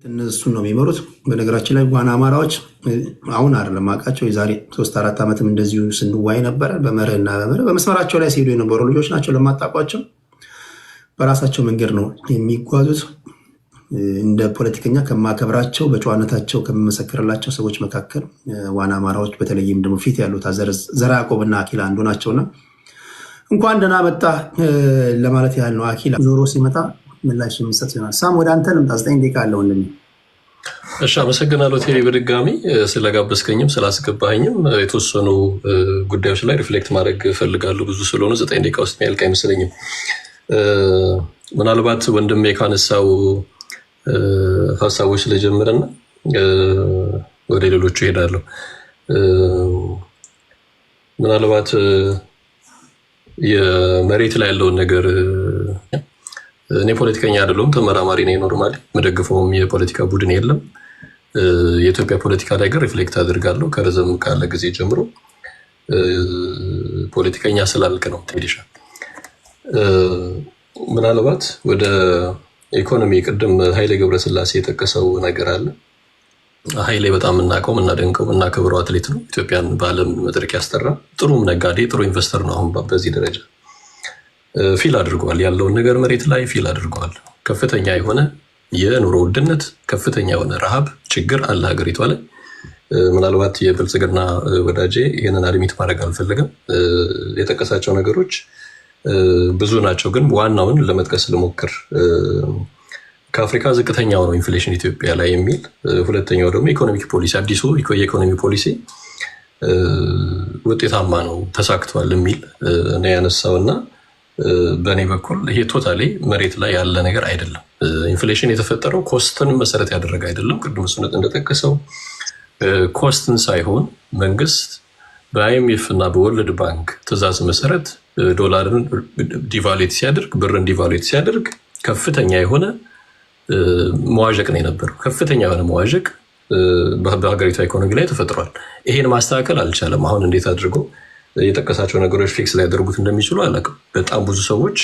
እነሱ ነው የሚመሩት። በነገራችን ላይ ዋና አማራዎች አሁን አይደለም አውቃቸው የዛሬ 3-4 ዓመትም እንደዚሁ ስንዋይ ነበረ። በመርህና በመስመራቸው ላይ ሲሄዱ የነበሩ ልጆች ናቸው። ለማጣቋቸው በራሳቸው መንገድ ነው የሚጓዙት። እንደ ፖለቲከኛ ከማከብራቸው በጨዋነታቸው ከመሰከርላቸው ሰዎች መካከል ዋና አማራዎች በተለይም ደግሞ ፊት ያሉት ዘራ ያዕቆብና አኪላ አንዱ ናቸውና እንኳን ደህና መጣ ለማለት ያህል ነው። አኪላ ዞሮ ሲመጣ ምላሽ የሚሰጥ ይሆናል። ሳም ወደ አንተ ልምጣ። 9 ደቂቃ አለ ወንድሜ። እሺ፣ አመሰግናለሁ ቴሪ በድጋሚ ስለጋበዝከኝም ስላስገባኸኝም። የተወሰኑ ጉዳዮች ላይ ሪፍሌክት ማድረግ እፈልጋለሁ። ብዙ ስለሆነ 9 ደቂቃ ውስጥ የሚያልቅ አይመስለኝም። ምናልባት ወንድሜ ካነሳው ሀሳቦች ስለጀምርና ወደ ሌሎቹ እሄዳለሁ። ምናልባት የመሬት ላይ ያለውን ነገር እኔ ፖለቲከኛ አይደለሁም፣ ተመራማሪ ነኝ። ኖርማሊ መደግፈውም የፖለቲካ ቡድን የለም። የኢትዮጵያ ፖለቲካ ላይ ግን ሪፍሌክት አድርጋለሁ ከረዘም ካለ ጊዜ ጀምሮ። ፖለቲከኛ ስላልክ ነው ቴዲሻ። ምናልባት ወደ ኢኮኖሚ ቅድም ኃይሌ ገብረስላሴ የጠቀሰው ነገር አለ። ኃይሌ በጣም የምናውቀው የምናደንቀው የምናከብረው አትሌት ነው። ኢትዮጵያን በዓለም መድረክ ያስጠራ ጥሩም ነጋዴ ጥሩ ኢንቨስተር ነው። አሁን በዚህ ደረጃ ፊል አድርገዋል። ያለውን ነገር መሬት ላይ ፊል አድርገዋል። ከፍተኛ የሆነ የኑሮ ውድነት፣ ከፍተኛ የሆነ ረሃብ ችግር አለ ሀገሪቷ ላይ። ምናልባት የብልጽግና ወዳጄ ይህንን አድሚት ማድረግ አልፈለገም። የጠቀሳቸው ነገሮች ብዙ ናቸው፣ ግን ዋናውን ለመጥቀስ ልሞክር። ከአፍሪካ ዝቅተኛው ነው ኢንፍሌሽን ኢትዮጵያ ላይ የሚል፣ ሁለተኛው ደግሞ ኢኮኖሚክ ፖሊሲ፣ አዲሱ የኢኮኖሚ ፖሊሲ ውጤታማ ነው ተሳክቷል የሚል ነው ያነሳውና በእኔ በኩል ይሄ ቶታሊ መሬት ላይ ያለ ነገር አይደለም። ኢንፍሌሽን የተፈጠረው ኮስትን መሰረት ያደረገ አይደለም። ቅድም እሱነት እንደጠቀሰው ኮስትን ሳይሆን መንግስት በአይኤምኤፍ እና በወርልድ ባንክ ትዕዛዝ መሰረት ዶላርን ዲቫሉዌት ሲያደርግ፣ ብርን ዲቫሉዌት ሲያደርግ ከፍተኛ የሆነ መዋዠቅ ነው የነበረው። ከፍተኛ የሆነ መዋዠቅ በሀገሪቷ ኢኮኖሚ ላይ ተፈጥሯል። ይሄን ማስተካከል አልቻለም። አሁን እንዴት አድርጎ የጠቀሳቸው ነገሮች ፊክስ ሊያደርጉት እንደሚችሉ አላውቅም። በጣም ብዙ ሰዎች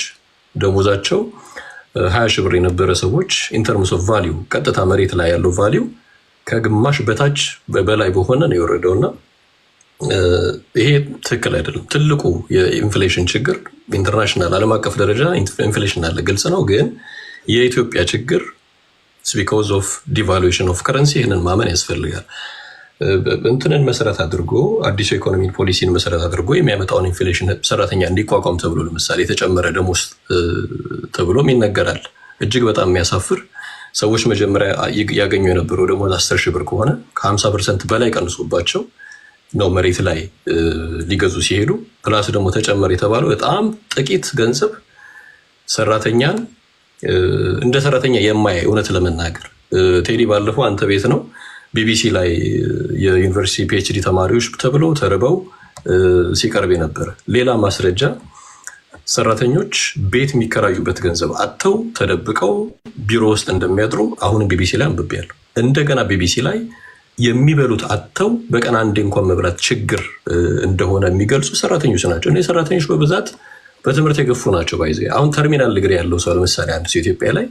ደሞዛቸው 20 ሺህ ብር የነበረ ሰዎች ኢንተርምስ ኦፍ ቫሊዩ ቀጥታ መሬት ላይ ያለው ቫሊዩ ከግማሽ በታች በላይ በሆነ ነው የወረደውና ይሄ ትክክል አይደለም። ትልቁ የኢንፍሌሽን ችግር ኢንተርናሽናል ዓለም አቀፍ ደረጃ ኢንፍሌሽን አለ፣ ግልጽ ነው። ግን የኢትዮጵያ ችግር ቢኮዝ ኦፍ ዲቫሉዌሽን ኦፍ ከረንሲ፣ ይህንን ማመን ያስፈልጋል። እንትንን መሰረት አድርጎ አዲሱ ኢኮኖሚ ፖሊሲን መሰረት አድርጎ የሚያመጣውን ኢንፍሌሽን ሰራተኛ እንዲቋቋም ተብሎ ለምሳሌ የተጨመረ ደሞዝ ተብሎም ይነገራል። እጅግ በጣም የሚያሳፍር። ሰዎች መጀመሪያ ያገኙ የነበረው ደሞዝ 10 ሺህ ብር ከሆነ ከ50% በላይ ቀንሶባቸው ነው መሬት ላይ ሊገዙ ሲሄዱ፣ ፕላስ ደግሞ ተጨመረ የተባለው በጣም ጥቂት ገንዘብ ሰራተኛን እንደ ሰራተኛ የማያይ እውነት ለመናገር ቴዲ፣ ባለፈው አንተ ቤት ነው ቢቢሲ ላይ የዩኒቨርሲቲ ፒኤችዲ ተማሪዎች ተብለው ተርበው ሲቀርብ የነበረ ሌላ ማስረጃ፣ ሰራተኞች ቤት የሚከራዩበት ገንዘብ አጥተው ተደብቀው ቢሮ ውስጥ እንደሚያድሩ አሁንም ቢቢሲ ላይ አንብቤያለሁ። እንደገና ቢቢሲ ላይ የሚበሉት አጥተው በቀን አንዴ እንኳን መብላት ችግር እንደሆነ የሚገልጹ ሰራተኞች ናቸው። እነዚህ ሰራተኞች በብዛት በትምህርት የገፉ ናቸው። ባይዘ አሁን ተርሚናል ዲግሪ ያለው ሰው ለምሳሌ አንድ ሰው ኢትዮጵያ ላይ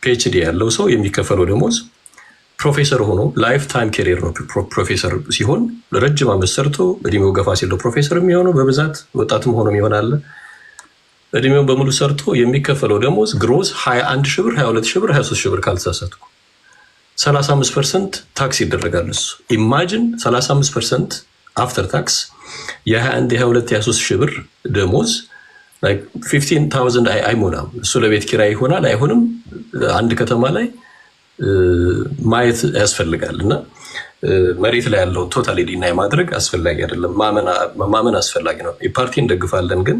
ፒኤችዲ ያለው ሰው የሚከፈለው ደሞዝ ፕሮፌሰር ሆኖ ላይፍ ታይም ኬሪየር ነው። ፕሮፌሰር ሲሆን ረጅም ዓመት ሰርቶ እድሜው ገፋ ሲለው ፕሮፌሰር የሚሆነው በብዛት ወጣትም ሆኖ ይሆናል። እድሜውን በሙሉ ሰርቶ የሚከፈለው ደሞዝ ግሮስ 21 ሺህ ብር፣ 22 ሺህ ብር፣ 23 ሺህ ብር ካልተሳሳትኩ 35% ታክስ ይደረጋል። እሱ ኢማጂን 35% አፍተር ታክስ የ21 የ22 የ23 ሺህ ብር ደሞዝ 15,000 አይሞላም። እሱ ለቤት ኪራይ ይሆናል አይሆንም አንድ ከተማ ላይ ማየት ያስፈልጋል። እና መሬት ላይ ያለውን ቶታሊ ዲናይ ማድረግ አስፈላጊ አይደለም፣ ማመን አስፈላጊ ነው። የፓርቲ እንደግፋለን፣ ግን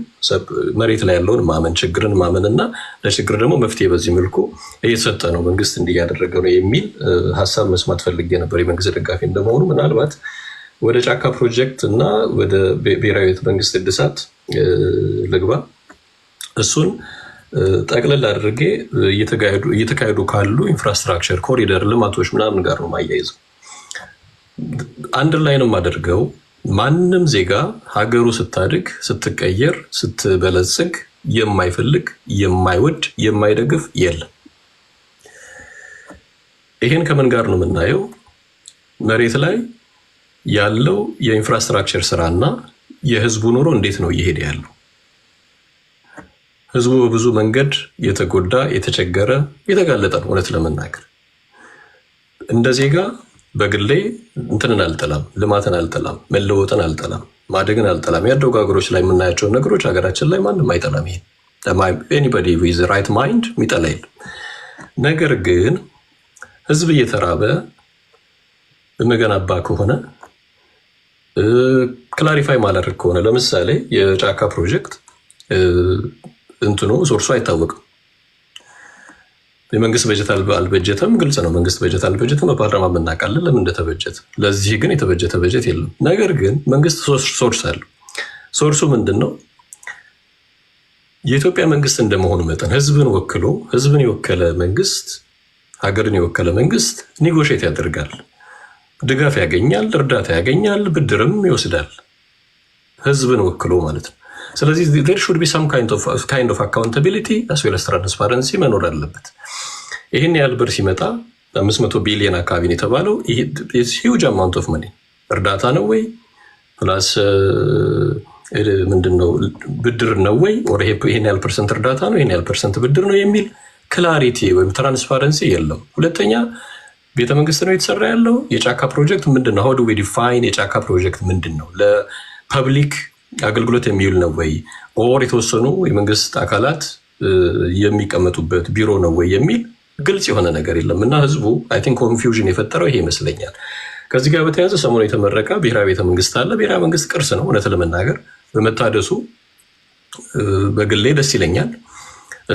መሬት ላይ ያለውን ማመን፣ ችግርን ማመን እና ለችግር ደግሞ መፍትሄ በዚህ መልኩ እየተሰጠ ነው፣ መንግስት እንዲህ እያደረገ ነው የሚል ሀሳብ መስማት ፈልጌ ነበር። የመንግስት ደጋፊ እንደመሆኑ ምናልባት ወደ ጫካ ፕሮጀክት እና ወደ ብሔራዊ ቤተ መንግስት እድሳት ልግባ። እሱን ጠቅለል አድርጌ እየተካሄዱ ካሉ ኢንፍራስትራክቸር ኮሪደር ልማቶች ምናምን ጋር ነው ማያይዘው። አንድ ላይ ነው የማደርገው። ማንም ዜጋ ሀገሩ ስታድግ፣ ስትቀየር፣ ስትበለጽግ የማይፈልግ የማይወድ የማይደግፍ የለም። ይሄን ከምን ጋር ነው የምናየው? መሬት ላይ ያለው የኢንፍራስትራክቸር ስራና የህዝቡ ኑሮ እንዴት ነው እየሄደ ያለው? ህዝቡ በብዙ መንገድ የተጎዳ፣ የተቸገረ፣ የተጋለጠ ነው። እውነት ለመናገር እንደ ዜጋ በግሌ እንትንን አልጠላም፣ ልማትን አልጠላም፣ መለወጥን አልጠላም፣ ማደግን አልጠላም። ያደጉ ሀገሮች ላይ የምናያቸውን ነገሮች ሀገራችን ላይ ማንም አይጠላም። ይሄ ኤኒባዲ ዊዝ ራይት ማይንድ የሚጠላ የለም። ነገር ግን ህዝብ እየተራበ የምገነባ ከሆነ ክላሪፋይ ማላደርግ ከሆነ ለምሳሌ የጫካ ፕሮጀክት እንትኑ ሶርሱ አይታወቅም። የመንግስት በጀት አልበጀተም፣ ግልጽ ነው። መንግስት በጀት አልበጀተም፣ በፓርላማ የምናውቃለን ለምን እንደተበጀተ። ለዚህ ግን የተበጀተ በጀት የለም። ነገር ግን መንግስት ሶርስ አለው። ሶርሱ ምንድን ነው? የኢትዮጵያ መንግስት እንደመሆኑ መጠን ህዝብን ወክሎ ህዝብን የወከለ መንግስት፣ ሀገርን የወከለ መንግስት ኔጎሽየት ያደርጋል፣ ድጋፍ ያገኛል፣ እርዳታ ያገኛል፣ ብድርም ይወስዳል፣ ህዝብን ወክሎ ማለት ነው። ስለዚህ there should be some kind of accountability as well as transparency መኖር አለበት። ይህን ያህል ብር ሲመጣ 500 ቢሊዮን አካባቢ ነው የተባለው። huge amount of money እርዳታ ነው ወይ ፕላስ ምንድነው ብድር ነው ወይ ወር ይሄን ያህል ፐርሰንት እርዳታ ነው ይሄን ያህል ፐርሰንት ብድር ነው የሚል ክላሪቲ ወይም ትራንስፓረንሲ የለም። ሁለተኛ ቤተ መንግስት ነው የተሰራ ያለው። የጫካ ፕሮጀክት ምንድነው? how do we define የጫካ ፕሮጀክት ምንድነው? ለፐብሊክ አገልግሎት የሚውል ነው ወይ ኦር የተወሰኑ የመንግስት አካላት የሚቀመጡበት ቢሮ ነው ወይ የሚል ግልጽ የሆነ ነገር የለም እና ህዝቡ አይ ቲንክ ኮንፊውዥን የፈጠረው ይሄ ይመስለኛል። ከዚህ ጋር በተያያዘ ሰሞኑ የተመረቀ ብሔራዊ ቤተ መንግስት አለ። ብሔራዊ መንግስት ቅርስ ነው። እውነት ለመናገር በመታደሱ በግሌ ደስ ይለኛል።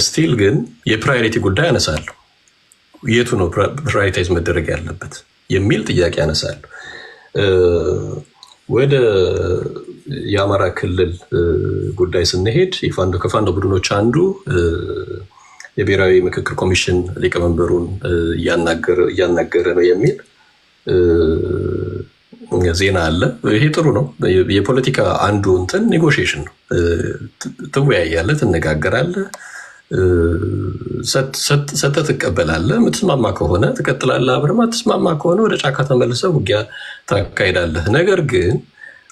ስቲል ግን የፕራዮሪቲ ጉዳይ አነሳለሁ። የቱ ነው ፕራዮሪታይዝ መደረግ ያለበት የሚል ጥያቄ አነሳለሁ። ወደ የአማራ ክልል ጉዳይ ስንሄድ ከፋኖ ቡድኖች አንዱ የብሔራዊ ምክክር ኮሚሽን ሊቀመንበሩን እያናገረ ነው የሚል ዜና አለ። ይሄ ጥሩ ነው። የፖለቲካ አንዱ እንትን ኔጎሽዬሽን ነው። ትወያያለህ፣ ትነጋገራለህ፣ ሰጠህ ትቀበላለህ። የምትስማማ ከሆነ ትቀጥላለህ አብረህ፣ የማትስማማ ከሆነ ወደ ጫካ ተመልሰህ ውጊያ ታካሂዳለህ። ነገር ግን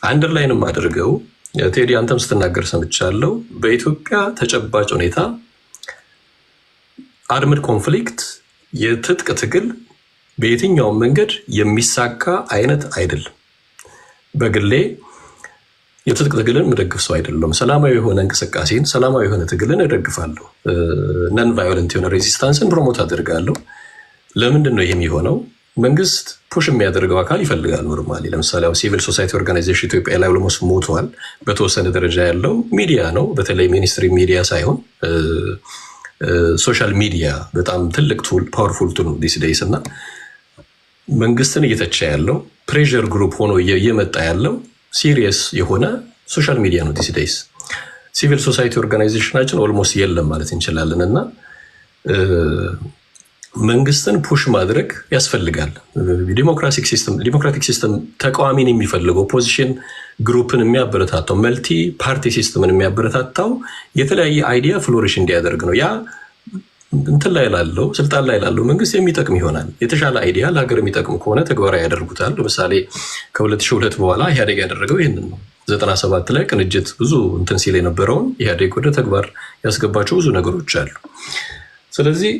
አንደርላይንም አድርገው ቴዲ አንተም ስትናገር ሰምቻለሁ። በኢትዮጵያ ተጨባጭ ሁኔታ አርምድ ኮንፍሊክት የትጥቅ ትግል በየትኛውም መንገድ የሚሳካ አይነት አይደለም። በግሌ የትጥቅ ትግልን መደግፍ ሰው አይደለም። ሰላማዊ የሆነ እንቅስቃሴን፣ ሰላማዊ የሆነ ትግልን እደግፋለሁ። ነን ቫዮለንት የሆነ ሬዚስታንስን ፕሮሞት አድርጋለሁ። ለምንድን ነው ይህ የሚሆነው? መንግስት ፑሽ የሚያደርገው አካል ይፈልጋል። ኖርማሊ ለምሳሌ ሲቪል ሶሳይቲ ኦርጋናይዜሽን ኢትዮጵያ ላይ ኦልሞስት ሞቷል። በተወሰነ ደረጃ ያለው ሚዲያ ነው። በተለይ ሚኒስትሪ ሚዲያ ሳይሆን ሶሻል ሚዲያ በጣም ትልቅ ቱል፣ ፓወርፉል ቱል ነው ዲስ ዴይስ እና መንግስትን እየተቻ ያለው ፕሬዠር ግሩፕ ሆኖ እየመጣ ያለው ሲሪየስ የሆነ ሶሻል ሚዲያ ነው ዲስ ዴይስ። ሲቪል ሶሳይቲ ኦርጋናይዜሽናችን ኦልሞስት የለም ማለት እንችላለን እና መንግስትን ፑሽ ማድረግ ያስፈልጋል። ዲሞክራቲክ ሲስተም ተቃዋሚን የሚፈልገው ኦፖዚሽን ግሩፕን የሚያበረታታው መልቲ ፓርቲ ሲስተምን የሚያበረታታው የተለያየ አይዲያ ፍሎሪሽ እንዲያደርግ ነው። ያ እንትን ላይ ላለው ስልጣን ላይ ላለው መንግስት የሚጠቅም ይሆናል። የተሻለ አይዲያ ለሀገር የሚጠቅም ከሆነ ተግባራዊ ያደርጉታል። ለምሳሌ ከ2002 በኋላ ኢህአዴግ ያደረገው ይህንን ነው። 97 ላይ ቅንጅት ብዙ እንትን ሲል የነበረውን ኢህአዴግ ወደ ተግባር ያስገባቸው ብዙ ነገሮች አሉ። ስለዚህ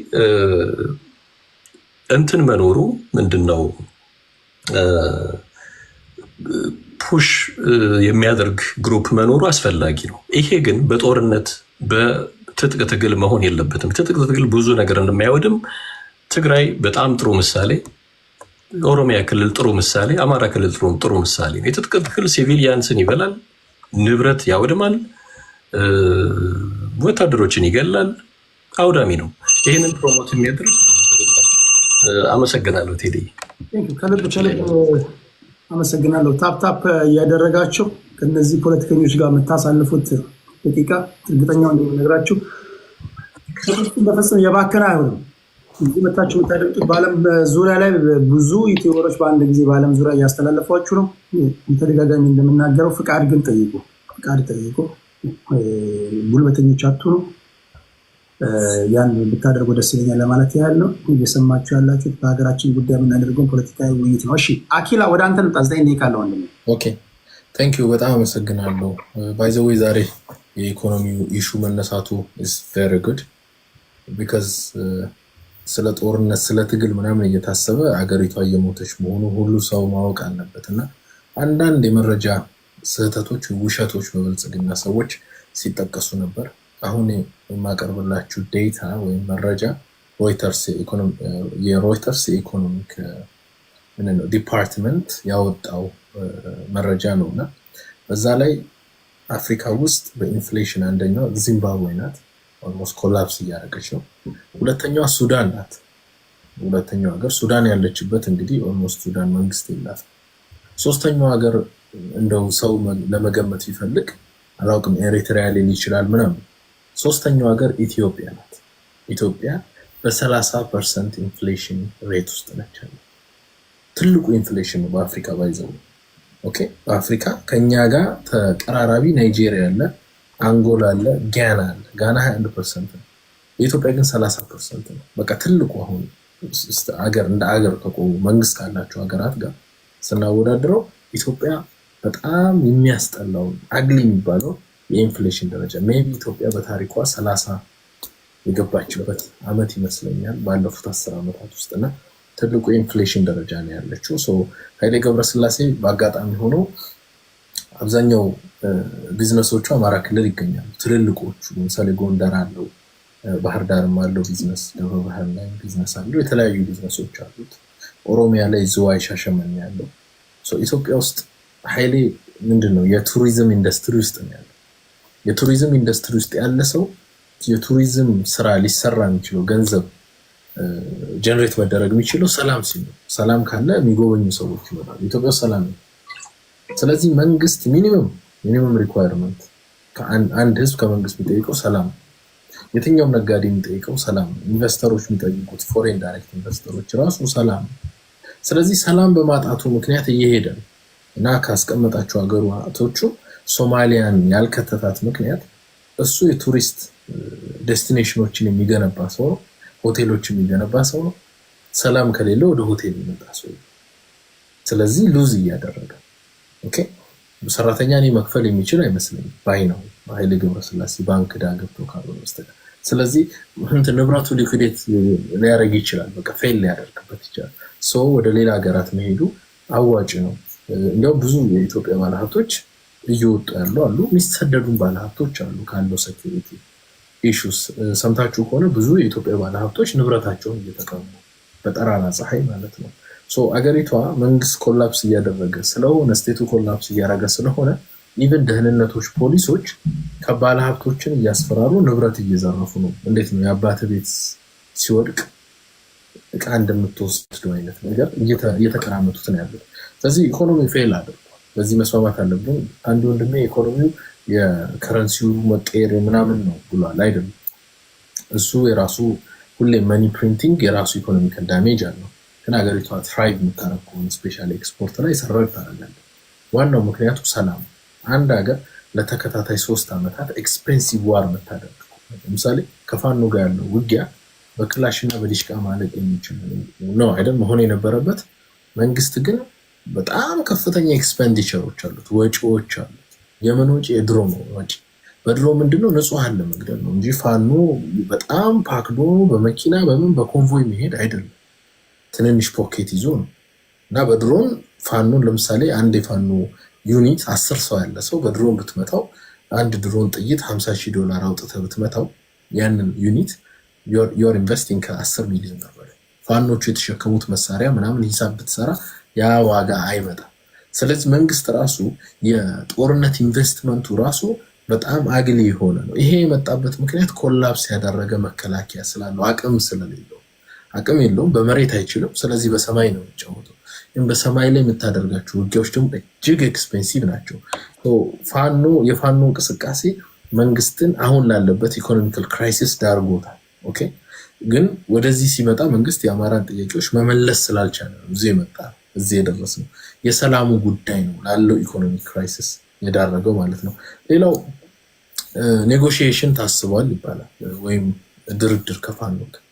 እንትን መኖሩ ምንድነው ፑሽ የሚያደርግ ግሩፕ መኖሩ አስፈላጊ ነው። ይሄ ግን በጦርነት በትጥቅ ትግል መሆን የለበትም። ትጥቅ ትግል ብዙ ነገር እንደማይወድም ትግራይ በጣም ጥሩ ምሳሌ፣ ኦሮሚያ ክልል ጥሩ ምሳሌ፣ አማራ ክልል ጥሩ ምሳሌ ነው። የትጥቅ ትግል ሲቪሊያንስን ይበላል፣ ንብረት ያወድማል፣ ወታደሮችን ይገላል፣ አውዳሚ ነው። ይህንን ፕሮሞት የሚያደርግ አመሰግናለሁ። ቴዲ ከልብ አመሰግናለሁ። ታፕታፕ እያደረጋችሁ ከነዚህ ፖለቲከኞች ጋር የምታሳልፉት ደቂቃ እርግጠኛው እንደምነግራችሁ በፍጹም የባከነ አይሆንም። እዚህ መታችሁ የምታደምጡት በዓለም ዙሪያ ላይ ብዙ ዩቲዩበሮች በአንድ ጊዜ በዓለም ዙሪያ እያስተላለፏችሁ ነው። ተደጋጋሚ እንደምናገረው ፍቃድ ግን ጠይቁ፣ ፍቃድ ጠይቁ። ጉልበተኞች አትሁኑ። ያን ብታደርጉ ደስ ይለኛል ለማለት ያህል ነው። እየሰማችሁ ያላችሁት በሀገራችን ጉዳይ የምናደርገውን ፖለቲካዊ ውይይት ነው። እሺ አኪላ ወደ አንተ ልምጣ። ዘጠኝ ደቂቃ አለ ወንድሜ። ኦኬ ቴንክ ዩ በጣም አመሰግናለሁ። ባይ ዘ ዌይ ዛሬ የኢኮኖሚው ኢሹ መነሳቱ ኢዝ ቬሪ ጉድ ቢካዝ ስለ ጦርነት ስለ ትግል ምናምን እየታሰበ አገሪቷ እየሞተች መሆኑ ሁሉ ሰው ማወቅ አለበት እና አንዳንድ የመረጃ ስህተቶች፣ ውሸቶች በብልጽግና ሰዎች ሲጠቀሱ ነበር። አሁን የማቀርብላችሁ ዴታ ወይም መረጃ የሮይተርስ የኢኮኖሚክ ዲፓርትመንት ያወጣው መረጃ ነው እና በዛ ላይ አፍሪካ ውስጥ በኢንፍሌሽን አንደኛው ዚምባብዌ ናት። ኦልሞስት ኮላፕስ እያደረገች ነው። ሁለተኛዋ ሱዳን ናት። ሁለተኛው ሀገር ሱዳን ያለችበት እንግዲህ ኦልሞስት ሱዳን መንግስት የላት። ሶስተኛው ሀገር እንደው ሰው ለመገመት ቢፈልግ አላውቅም ኤሪትሪያ ሊል ይችላል ምናምን። ሶስተኛው ሀገር ኢትዮጵያ ናት። ኢትዮጵያ በ30% ኢንፍሌሽን ሬት ውስጥ ነች። ትልቁ ኢንፍሌሽን ነው በአፍሪካ ባይዘው። ኦኬ በአፍሪካ ከኛ ጋር ተቀራራቢ ናይጄሪያ አለ፣ አንጎላ አለ፣ ጋና አለ። ጋና 21% ነው። የኢትዮጵያ ግን 30% ነው። በቃ ትልቁ አሁን ሀገር እንደ ሀገር ከቆሙ መንግስት ካላቸው ሀገራት ጋር ስናወዳድረው ኢትዮጵያ በጣም የሚያስጠላው አግሊ የሚባለው የኢንፍሌሽን ደረጃ ሜቢ ኢትዮጵያ በታሪኳ 30 የገባችበት አመት ይመስለኛል ባለፉት 10 ዓመታት ውስጥና ትልቁ የኢንፍሌሽን ደረጃ ነው ያለችው። ኃይሌ ገብረስላሴ በአጋጣሚ ሆኖ አብዛኛው ቢዝነሶቹ አማራ ክልል ይገኛሉ። ትልልቆቹ ለምሳሌ ጎንደር አለው፣ ባህር ዳርም አለው ቢዝነስ፣ ደብረ ብርሃን ላይ ቢዝነስ አለው፣ የተለያዩ ቢዝነሶች አሉት። ኦሮሚያ ላይ ዝዋይ፣ ሻሸመኔ ያለው። ኢትዮጵያ ውስጥ ኃይሌ ምንድነው የቱሪዝም ኢንዱስትሪ ውስጥ ነው ያለው። የቱሪዝም ኢንዱስትሪ ውስጥ ያለ ሰው የቱሪዝም ስራ ሊሰራ የሚችለው ገንዘብ ጀነሬት መደረግ የሚችለው ሰላም ሲኖር፣ ሰላም ካለ የሚጎበኙ ሰዎች ይመጣሉ። ኢትዮጵያ ሰላም ነው። ስለዚህ መንግስት ሚኒመም ሪኳየርመንት አንድ ህዝብ ከመንግስት የሚጠይቀው ሰላም፣ የትኛውም ነጋዴ የሚጠይቀው ሰላም፣ ኢንቨስተሮች የሚጠይቁት ፎሬን ዳይሬክት ኢንቨስተሮች ራሱ ሰላም። ስለዚህ ሰላም በማጣቱ ምክንያት እየሄደ ነው እና ካስቀመጣቸው ሀገራቶቹ ሶማሊያን ያልከተታት ምክንያት እሱ የቱሪስት ዴስቲኔሽኖችን የሚገነባ ሰው ነው፣ ሆቴሎችን የሚገነባ ሰው ነው። ሰላም ከሌለ ወደ ሆቴል የሚመጣ ሰው ነው። ስለዚህ ሉዝ እያደረገ ኦኬ ሰራተኛ እኔ መክፈል የሚችል አይመስለኝም ባይ ነው ኃይሌ ገብረስላሴ ባንክ ዳ ገብቶ ካልሆነ በስተቀር። ስለዚህ ንብረቱ ሊኩዴት ሊያደርግ ይችላል፣ በቃ ፌል ሊያደርግበት ይችላል። ወደ ሌላ ሀገራት መሄዱ አዋጭ ነው። እንዲያው ብዙ የኢትዮጵያ ባለሀብቶች እየወጡ ያሉ አሉ፣ የሚሰደዱን ባለሀብቶች አሉ። ካለው ሴኩሪቲ ኢሹስ ሰምታችሁ ከሆነ ብዙ የኢትዮጵያ ባለሀብቶች ንብረታቸውን እየተቀሙ በጠራራ ፀሐይ ማለት ነው። አገሪቷ መንግስት ኮላፕስ እያደረገ ስለሆነ ስቴቱ ኮላፕስ እያደረገ ስለሆነ ኢቨን ደህንነቶች፣ ፖሊሶች ከባለሀብቶችን እያስፈራሩ ንብረት እየዘረፉ ነው። እንዴት ነው የአባት ቤት ሲወድቅ እቃ እንደምትወስዱ አይነት ነገር እየተቀራመቱት ነው ያሉት። ስለዚህ ኢኮኖሚ ፌል አድርጓል። በዚህ መስማማት አለብን። አንድ ወንድሜ ኢኮኖሚው የከረንሲው መቀየር ምናምን ነው ብሏል። አይደለም እሱ የራሱ ሁሌ መኒ ፕሪንቲንግ የራሱ ኢኮኖሚካል ዳሜጅ አለው። ግን ሀገሪቷ ትራይቭ የምታረገው ስፔሻሊ ኤክስፖርት ላይ ሰርቫይቭ ታደርጋለች። ዋናው ምክንያቱ ሰላም። አንድ ሀገር ለተከታታይ 3 ዓመታት ኤክስፔንሲቭ ዋር መታደርግ ለምሳሌ ከፋኖ ጋር ያለው ውጊያ በክላሽና በዲሽቃ ማለቅ የሚችል ነው አይደል መሆን የነበረበት። መንግስት ግን በጣም ከፍተኛ ኤክስፔንዲቸሮች አሉት፣ ወጪዎች አሉት። የምን ወጪ? የድሮን ወጪ። በድሮን ምንድነው ንጹሃን ለመግደል ነው እንጂ ፋኖ በጣም ፓክዶ በመኪና በኮንቮይ መሄድ አይደለም። ትንንሽ ፖኬት ይዞ ነው እና በድሮን ፋኖን ለምሳሌ አንድ የፋኖ ዩኒት 10 ሰው ያለ ሰው በድሮን ብትመታው አንድ ድሮን ጥይት $50,000 አውጥተህ ብትመታው ያንን ዩኒት you're investing ከ10 ሚሊዮን ነበር። ፋኖቹ የተሸከሙት መሳሪያ ምናምን ሂሳብ ብትሰራ ያ ዋጋ አይመጣም። ስለዚህ መንግስት ራሱ የጦርነት ኢንቨስትመንቱ ራሱ በጣም አግሊ የሆነ ነው። ይሄ የመጣበት ምክንያት ኮላፕስ ያደረገ መከላከያ ስላለው አቅም የለውም፣ በመሬት አይችልም። ስለዚህ በሰማይ ነው የሚጫወተው። ግን በሰማይ ላይ የምታደርጋቸው ውጊያዎች ደግሞ እጅግ ኤክስፔንሲቭ ናቸው። የፋኖ እንቅስቃሴ መንግስትን አሁን ላለበት ኢኮኖሚካል ክራይሲስ ዳርጎታል። ኦኬ ግን ወደዚህ ሲመጣ መንግስት የአማራን ጥያቄዎች መመለስ ስላልቻለ ነው እዚህ የደረስነው። የሰላሙ ጉዳይ ነው ላለው ኢኮኖሚክ ክራይሲስ የዳረገው ማለት ነው። ሌላው ኔጎሽዬሽን ታስቧል ይባላል፣ ወይም ድርድር ከፋኖ ጋር።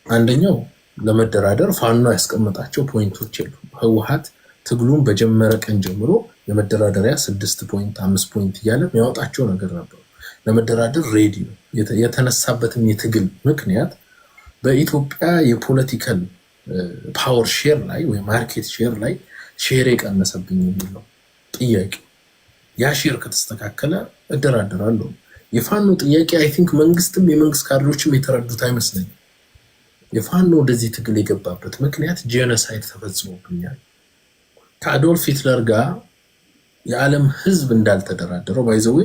አንደኛው ለመደራደር ፋኖ ያስቀመጣቸው ፖይንቶች የሉ። ህወሓት ትግሉን በጀመረ ቀን ጀምሮ የመደራደሪያ 6 ፖይንት 5 ፖይንት እያለ የሚያወጣቸው ነገር ነበሩ። ለመደራደር ሬዲ ነው። የተነሳበትም የትግል ምክንያት በኢትዮጵያ የፖለቲካል ፓወር ሼር ላይ ወይ ማርኬት ሼር ላይ ሼር የቀነሰብኝ የሚል ነው ጥያቄ። ያ ሼር ከተስተካከለ እደራደራለሁ። የፋኖ ጥያቄ አይ ቲንክ መንግስትም የመንግስት ካድሬዎችም የተረዱት አይመስለኝም። የፋኖ ወደዚህ ትግል የገባበት ምክንያት ጄኖሳይድ ተፈጽሞብኛል። ከአዶልፍ ሂትለር ጋር የዓለም ህዝብ እንዳልተደራደረው ባይዘዌ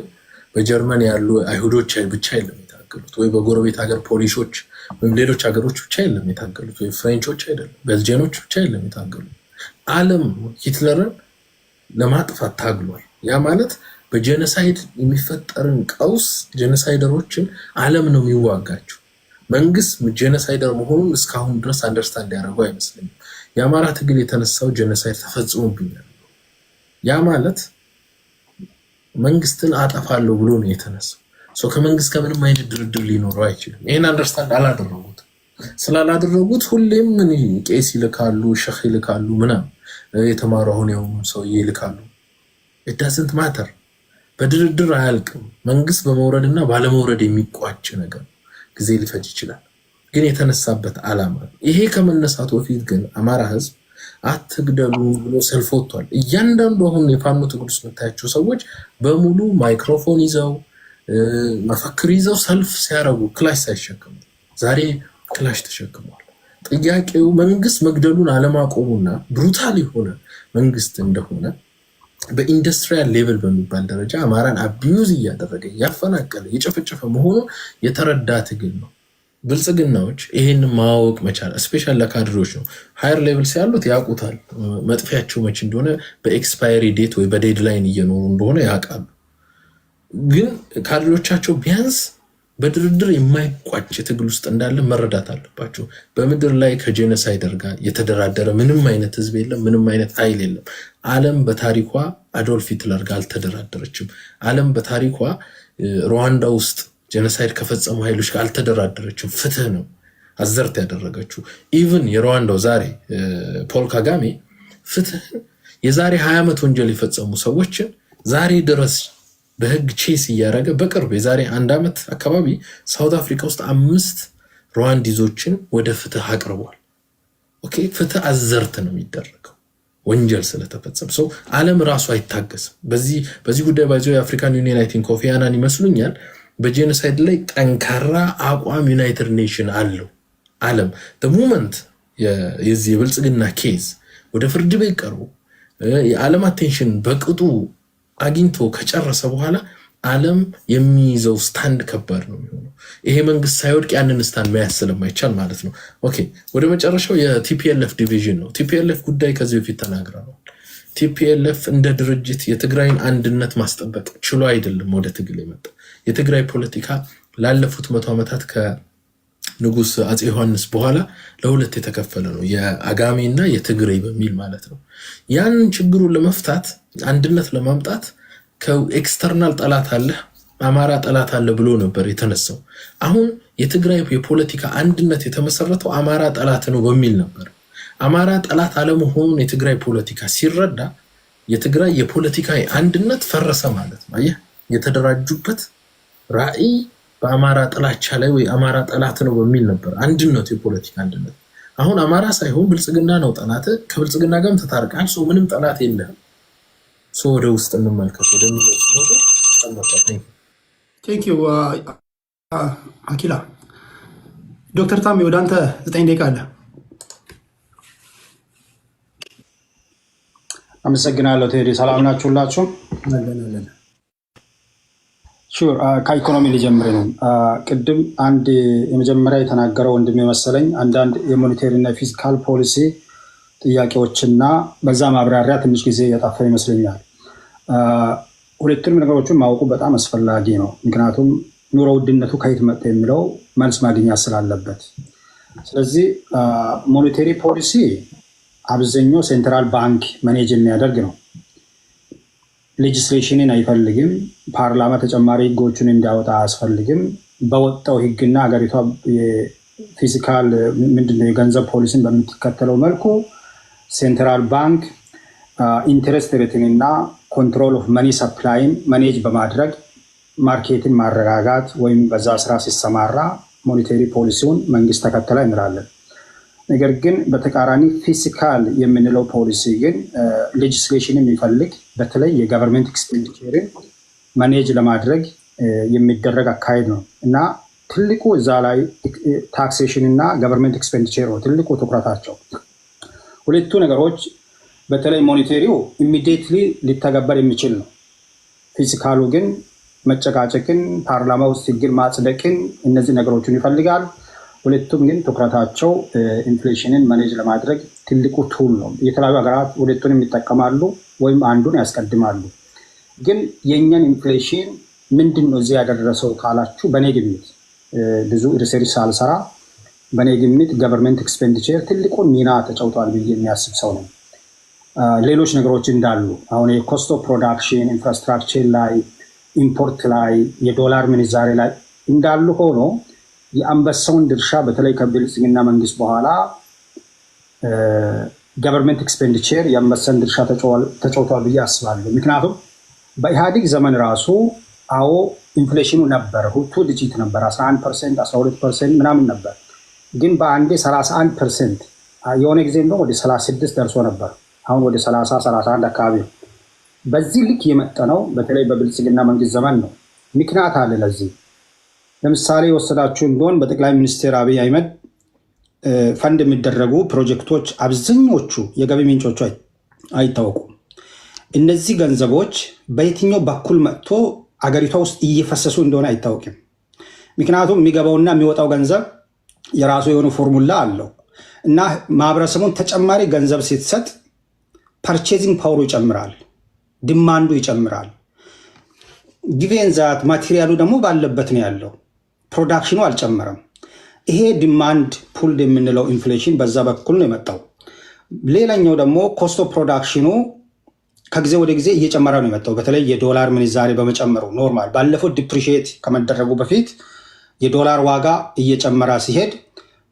በጀርመን ያሉ አይሁዶች ብቻ የለም የታገሉት፣ ወይ በጎረቤት ሀገር ፖሊሾች ወይም ሌሎች ሀገሮች ብቻ የለም የታገሉት፣ ወይ ፍሬንቾች አይደለም ቤልጂያኖች ብቻ የለም የታገሉት። ዓለም ሂትለርን ለማጥፋት ታግሏል። ያ ማለት በጄኖሳይድ የሚፈጠርን ቀውስ ጄኖሳይደሮችን ዓለም ነው የሚዋጋቸው። መንግስት ጄኖሳይደር መሆኑን እስካሁን ድረስ አንደርስታንድ ያደረገው አይመስለኝም። የአማራ ትግል የተነሳው ጄኖሳይድ ተፈጽሞብኛል። ያ ማለት መንግስትን አጠፋለሁ ብሎ ነው የተነሳው። ከመንግስት ከምንም አይነት ድርድር ሊኖረው አይችልም። ይህን አንደርስታንድ አላደረጉት። ስላላደረጉት ሁሌም ምን ቄስ ይልካሉ፣ ሸህ ይልካሉ፣ ምናምን የተማሩ አሁን የሆኑ ሰውዬ ይልካሉ። ኢዳዝንት ማተር። በድርድር አያልቅም። መንግስት በመውረድና ባለመውረድ የሚቋጭ ነገር ጊዜ ሊፈጅ ይችላል። ግን የተነሳበት ዓላማ ይሄ ከመነሳቱ በፊት ግን አማራ ህዝብ አትግደሉ ብሎ ሰልፍ ወጥቷል። እያንዳንዱ አሁን የፋኖ ትግል ውስጥ የምታያቸው ሰዎች በሙሉ ማይክሮፎን ይዘው መፈክር ይዘው ሰልፍ ሲያረጉ ክላሽ ሳይሸከሙ ዛሬ ክላሽ ተሸክመዋል። ጥያቄው መንግስት መግደሉን አለማቆሙና ብሩታል የሆነ መንግስት እንደሆነ በኢንዱስትሪያል ሌቭል በሚባል ደረጃ አማራን አቢዩዝ እያደረገ እያፈናቀለ የጨፈጨፈ መሆኑን የተረዳ ትግል ነው። ብልጽግናዎች ይህን ማወቅ መቻል ስፔሻል ለካድሬዎች ነው። ሃየር ሌቭል ሲያሉት ያውቁታል መጥፊያቸው መች እንደሆነ፣ በኤክስፓየሪ ዴት ወይ በዴድላይን እየኖሩ እንደሆነ ያውቃሉ። ግን ካድሬዎቻቸው ቢያንስ በድርድር የማይቋጭ ትግል ውስጥ እንዳለ መረዳት አለባቸው። በምድር ላይ ከጄኖሳይደር ጋር የተደራደረ ምንም አይነት ህዝብ የለም፣ ምንም አይነት ኃይል የለም። ዓለም በታሪኳ አዶልፍ ሂትለር ጋር አልተደራደረችም። ዓለም በታሪኳ ሩዋንዳ ውስጥ ጄኖሳይድ ከፈጸሙ ኃይሎች ጋር አልተደራደረችም። ፍትህ ነው አዘርት ያደረገችው። ኢቭን የሩዋንዳው ዛሬ ፖል ካጋሜ ፍትህን የዛሬ 20 ዓመት ወንጀል የፈጸሙ ሰዎችን ዛሬ ድረስ በህግ ቼስ እያደረገ በቅርብ የዛሬ 1 ዓመት አካባቢ ሳውት አፍሪካ ውስጥ 5 ሩዋንዲዞችን ወደ ፍትህ አቅርቧል። ኦኬ፣ ፍትህ አዘርት ነው የሚደረገው ወንጀል ስለተፈጸመ። ሰው ዓለም ራሱ አይታገስም። በዚህ ጉዳይ ባይዘው የአፍሪካን ዩኒየን አይ ቲንክ ኮፊ አናን ይመስሉኛል በጄኖሳይድ ላይ ጠንካራ አቋም ዩናይትድ ኔሽን አለው። ዓለም ሞመንት የዚህ የብልጽግና ኬዝ ወደ ፍርድ ቤት ቀርቦ የዓለም አቴንሽን በቅጡ አግኝቶ ከጨረሰ በኋላ ዓለም የሚይዘው ስታንድ ከባድ ነው የሚሆነው። ይሄ መንግስት ሳይወድቅ ያንን ስታንድ መያዝ ስለማይቻል ማለት ነው። ኦኬ፣ ወደ መጨረሻው የቲፒኤልኤፍ ዲቪዥን ነው። ቲፒኤልኤፍ ጉዳይ ከዚህ በፊት ተናግረናል። ቲፒኤልኤፍ እንደ ድርጅት የትግራይን አንድነት ማስጠበቅ ችሎ አይደለም ወደ ትግል የመጣ። የትግራይ ፖለቲካ ላለፉት 100 ዓመታት ከንጉስ አፄ ዮሐንስ በኋላ ለሁለት የተከፈለ ነው፣ የአጋሜና የትግሬ በሚል ማለት ነው። ያን ችግሩን ለመፍታት አንድነት ለማምጣት ከኤክስተርናል ጠላት አለ፣ አማራ ጠላት አለ ብሎ ነበር የተነሳው። አሁን የትግራይ የፖለቲካ አንድነት የተመሰረተው አማራ ጠላት ነው በሚል ነበር። አማራ ጠላት አለመሆኑን የትግራይ ፖለቲካ ሲረዳ የትግራይ የፖለቲካ አንድነት ፈረሰ ማለት ነው። አየህ፣ የተደራጁበት ራዕይ በአማራ ጥላቻ ላይ ወይ አማራ ጠላት ነው በሚል ነበር አንድነቱ፣ የፖለቲካ አንድነት። አሁን አማራ ሳይሆን ብልጽግና ነው ጠላት። ከብልጽግና ጋርም ተታርቃል። ሰው ምንም ጠላት የለህም። ሰው ወደ ውስጥ እንመልከት ወደሚለው ሲመጡ ቴንክ ዩ አኪላ። ዶክተር ታሚ ወደ አንተ 9 ደቂቃ አለ። አመሰግናለሁ ቴዲ። ሰላም ናችሁላችሁ? ሹር ከኢኮኖሚ ሊጀምር ነው። ቅድም አንድ የመጀመሪያ የተናገረው ወንድም የመሰለኝ አንዳንድ የሞኔታሪ እና ፊስካል ፖሊሲ ጥያቄዎችና በዛ ማብራሪያ ትንሽ ጊዜ የጠፋ ይመስለኛል። ሁለቱንም ነገሮችን ማወቁ በጣም አስፈላጊ ነው። ምክንያቱም ኑሮ ውድነቱ ከየት መጣ የሚለው መልስ ማግኘት ስላለበት። ስለዚህ ሞኔታሪ ፖሊሲ አብዛኛው ሴንትራል ባንክ ማኔጅ የሚያደርግ ነው። ሌጅስሌሽንን አይፈልግም። ፓርላማ ተጨማሪ ህጎችን እንዲያወጣ አያስፈልግም። በወጣው ህግና ሀገሪቷ ፊዚካል ምንድነው የገንዘብ ፖሊሲን በምትከተለው መልኩ ሴንትራል ባንክ ኢንትረስት ሬትን እና ኮንትሮል ኦፍ መኒ ሰፕላይን መኔጅ በማድረግ ማርኬትን ማረጋጋት ወይም በዛ ስራ ሲሰማራ ሞኔታሪ ፖሊሲውን መንግስት ተከተለ እንላለን። ነገር ግን በተቃራኒ ፊዚካል የምንለው ፖሊሲ ግን ሌጅስሌሽን የሚፈልግ በተለይ የገቨርንመንት ኤክስፔንዲቸርን ማኔጅ ለማድረግ የሚደረግ አካሄድ ነው እና ትልቁ እዛ ላይ ታክሴሽን እና ገቨርንመንት ኤክስፔንዲቸር ነው ትልቁ ትኩረታቸው። ሁለቱ ነገሮች በተለይ ሞኔታሪው ኢሚዲየትሊ ሊተገበር የሚችል ነው። ፊዚካሉ ግን መጨቃጨቅን፣ ፓርላማ ውስጥ ህግን ማጽደቅን እነዚህ ነገሮችን ይፈልጋል። ሁለቱም ግን ትኩረታቸው ኢንፍሌሽንን ማኔጅ ለማድረግ ትልቁ ቱል ነው። የተለያዩ ሀገራት ሁለቱንም ይጠቀማሉ ወይም አንዱን ያስቀድማሉ። ግን የእኛን ኢንፍሌሽን ምንድን ነው እዚህ ያደረሰው ካላችሁ በእኔ ግምት ብዙ ሪሰርች ሳልሰራ በእኔ ግምት ገቨርንመንት ኤክስፔንዲቸር ትልቁን ሚና ተጫውቷል ብዬ የሚያስብ ሰው ነው። ሌሎች ነገሮች እንዳሉ አሁን የኮስት ኦፍ ፕሮዳክሽን ኢንፍራስትራክቸር ላይ ኢምፖርት ላይ የዶላር ምንዛሬ ላይ እንዳሉ ሆኖ የአንበሳውን ድርሻ በተለይ ከብልጽግና መንግስት በኋላ ገቨርንመንት ኤክስፔንዲቸር የአንበሳን ድርሻ ተጫውቷል ብዬ አስባለሁ። ምክንያቱም በኢህአዴግ ዘመን ራሱ አዎ ኢንፍሌሽኑ ነበር፣ ቱ ዲጂት ነበር፣ 11%፣ 12% ምናምን ነበር። ግን በአንዴ 31% የሆነ ጊዜ ነው ወደ 36 ደርሶ ነበር። አሁን ወደ 30 31 አካባቢ ነው። በዚህ ልክ የመጠነው በተለይ በብልጽግና መንግስት ዘመን ነው። ምክንያት አለ ለዚህ። ለምሳሌ ወሰዳችሁ እንደሆን በጠቅላይ ሚኒስትር አብይ አህመድ ፈንድ የሚደረጉ ፕሮጀክቶች አብዛኞቹ የገቢ ምንጮቹ አይታወቁም። እነዚህ ገንዘቦች በየትኛው በኩል መጥቶ አገሪቷ ውስጥ እየፈሰሱ እንደሆነ አይታወቅም። ምክንያቱም የሚገባውና የሚወጣው ገንዘብ የራሱ የሆነ ፎርሙላ አለው እና ማህበረሰቡን ተጨማሪ ገንዘብ ስትሰጥ ፐርቼዚንግ ፓወሩ ይጨምራል፣ ዲማንዱ ይጨምራል። ጊቬን ዛት ማቴሪያሉ ደግሞ ባለበት ነው ያለው፣ ፕሮዳክሽኑ አልጨመረም። ይሄ ዲማንድ ፑልድ የምንለው ኢንፍሌሽን በዛ በኩል ነው የመጣው። ሌላኛው ደግሞ ኮስት ኦፍ ፕሮዳክሽኑ ከጊዜ ወደ ጊዜ እየጨመረ ነው የመጣው። በተለይ የዶላር ምንዛሬ በመጨመሩ ኖርማል ባለፈው ዲፕሪሺየት ከመደረጉ በፊት የዶላር ዋጋ እየጨመረ ሲሄድ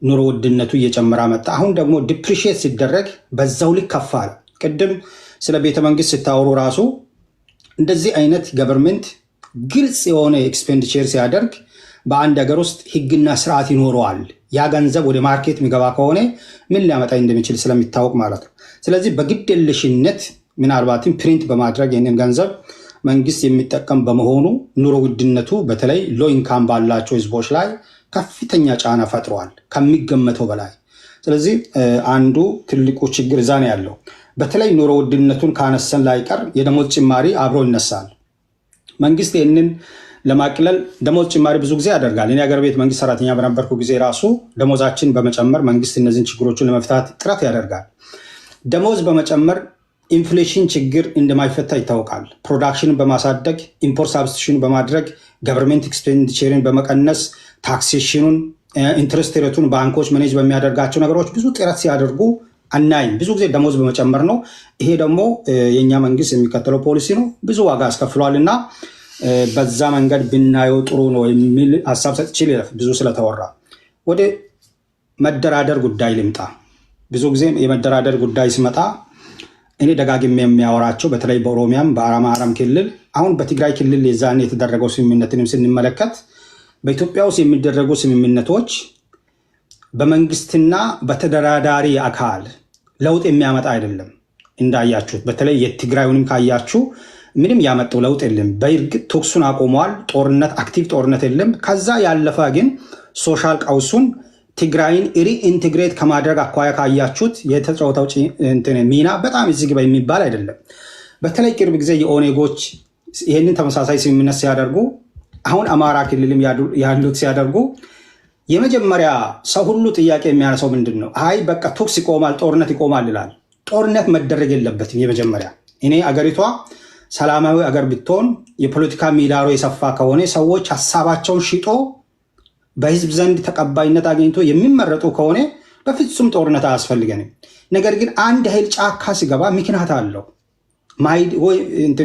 ኑሮ ውድነቱ እየጨመረ መጣ። አሁን ደግሞ ዲፕሪሺየት ሲደረግ በዛው ልክ ከፍ አለ። ቅድም ስለ ቤተ መንግስት ስታወሩ ራሱ እንደዚህ አይነት ገቨርንመንት ግልጽ የሆነ ኤክስፔንዲቸር ሲያደርግ በአንድ ሀገር ውስጥ ህግና ስርዓት ይኖረዋል። ያ ገንዘብ ወደ ማርኬት የሚገባ ከሆነ ምን ሊያመጣ እንደሚችል ስለሚታወቅ ማለት ነው። ስለዚህ በግድየለሽነት ምናልባትም ፕሪንት በማድረግ ይህንን ገንዘብ መንግስት የሚጠቀም በመሆኑ ኑሮ ውድነቱ በተለይ ሎ ኢንካም ባላቸው ህዝቦች ላይ ከፍተኛ ጫና ፈጥሯል ከሚገመተው በላይ። ስለዚህ አንዱ ትልቁ ችግር እዛ ነው ያለው። በተለይ ኑሮ ውድነቱን ካነሰን ላይቀር የደሞዝ ጭማሪ አብሮ ይነሳል። መንግስት ይህንን ለማቅለል ደሞዝ ጭማሪ ብዙ ጊዜ ያደርጋል። እኔ ሀገር ቤት መንግስት ሰራተኛ በነበርኩ ጊዜ ራሱ ደሞዛችን በመጨመር መንግስት እነዚህን ችግሮችን ለመፍታት ጥረት ያደርጋል። ደሞዝ በመጨመር ኢንፍሌሽን ችግር እንደማይፈታ ይታወቃል። ፕሮዳክሽንን በማሳደግ ኢምፖርት ሳብስቲሽን በማድረግ ገቨርንመንት ኤክስፔንዲቸርን በመቀነስ ታክሴሽኑን፣ ኢንትረስት ሬቱን ባንኮች መኔጅ በሚያደርጋቸው ነገሮች ብዙ ጥረት ሲያደርጉ አናይም። ብዙ ጊዜ ደሞዝ በመጨመር ነው። ይሄ ደግሞ የእኛ መንግስት የሚከተለው ፖሊሲ ነው፣ ብዙ ዋጋ አስከፍሏል እና በዛ መንገድ ብናየው ጥሩ ነው የሚል ሀሳብ ሰጥቼ ብዙ ስለተወራ ወደ መደራደር ጉዳይ ልምጣ። ብዙ ጊዜ የመደራደር ጉዳይ ሲመጣ እኔ ደጋግሜ የሚያወራቸው በተለይ በኦሮሚያም በአማራም ክልል አሁን በትግራይ ክልል የዛኔ የተደረገው ስምምነትንም ስንመለከት በኢትዮጵያ ውስጥ የሚደረጉ ስምምነቶች በመንግስትና በተደራዳሪ አካል ለውጥ የሚያመጣ አይደለም። እንዳያችሁት በተለይ የትግራዩንም ካያችሁ ምንም ያመጣው ለውጥ የለም። በእርግጥ ተኩሱን አቆመዋል። ጦርነት አክቲቭ ጦርነት የለም። ከዛ ያለፈ ግን ሶሻል ቀውሱን ትግራይን ሪኢንቴግሬት ከማድረግ አኳያ ካያችሁት የተጫወተው ሚና በጣም እዚህ ግባ የሚባል አይደለም። በተለይ ቅርብ ጊዜ የኦኔጎች ይህንን ተመሳሳይ ስምምነት ሲያደርጉ አሁን አማራ ክልልም ያሉት ሲያደርጉ የመጀመሪያ ሰው ሁሉ ጥያቄ የሚያነሳው ምንድን ነው? አይ በቃ ተኩስ ይቆማል፣ ጦርነት ይቆማል ይላል። ጦርነት መደረግ የለበትም። የመጀመሪያ እኔ አገሪቷ ሰላማዊ አገር ብትሆን የፖለቲካ ምህዳሩ የሰፋ ከሆነ ሰዎች ሀሳባቸውን ሽጦ በህዝብ ዘንድ ተቀባይነት አግኝቶ የሚመረጡ ከሆነ በፍጹም ጦርነት አያስፈልገንም። ነገር ግን አንድ ኃይል ጫካ ሲገባ ምክንያት አለው።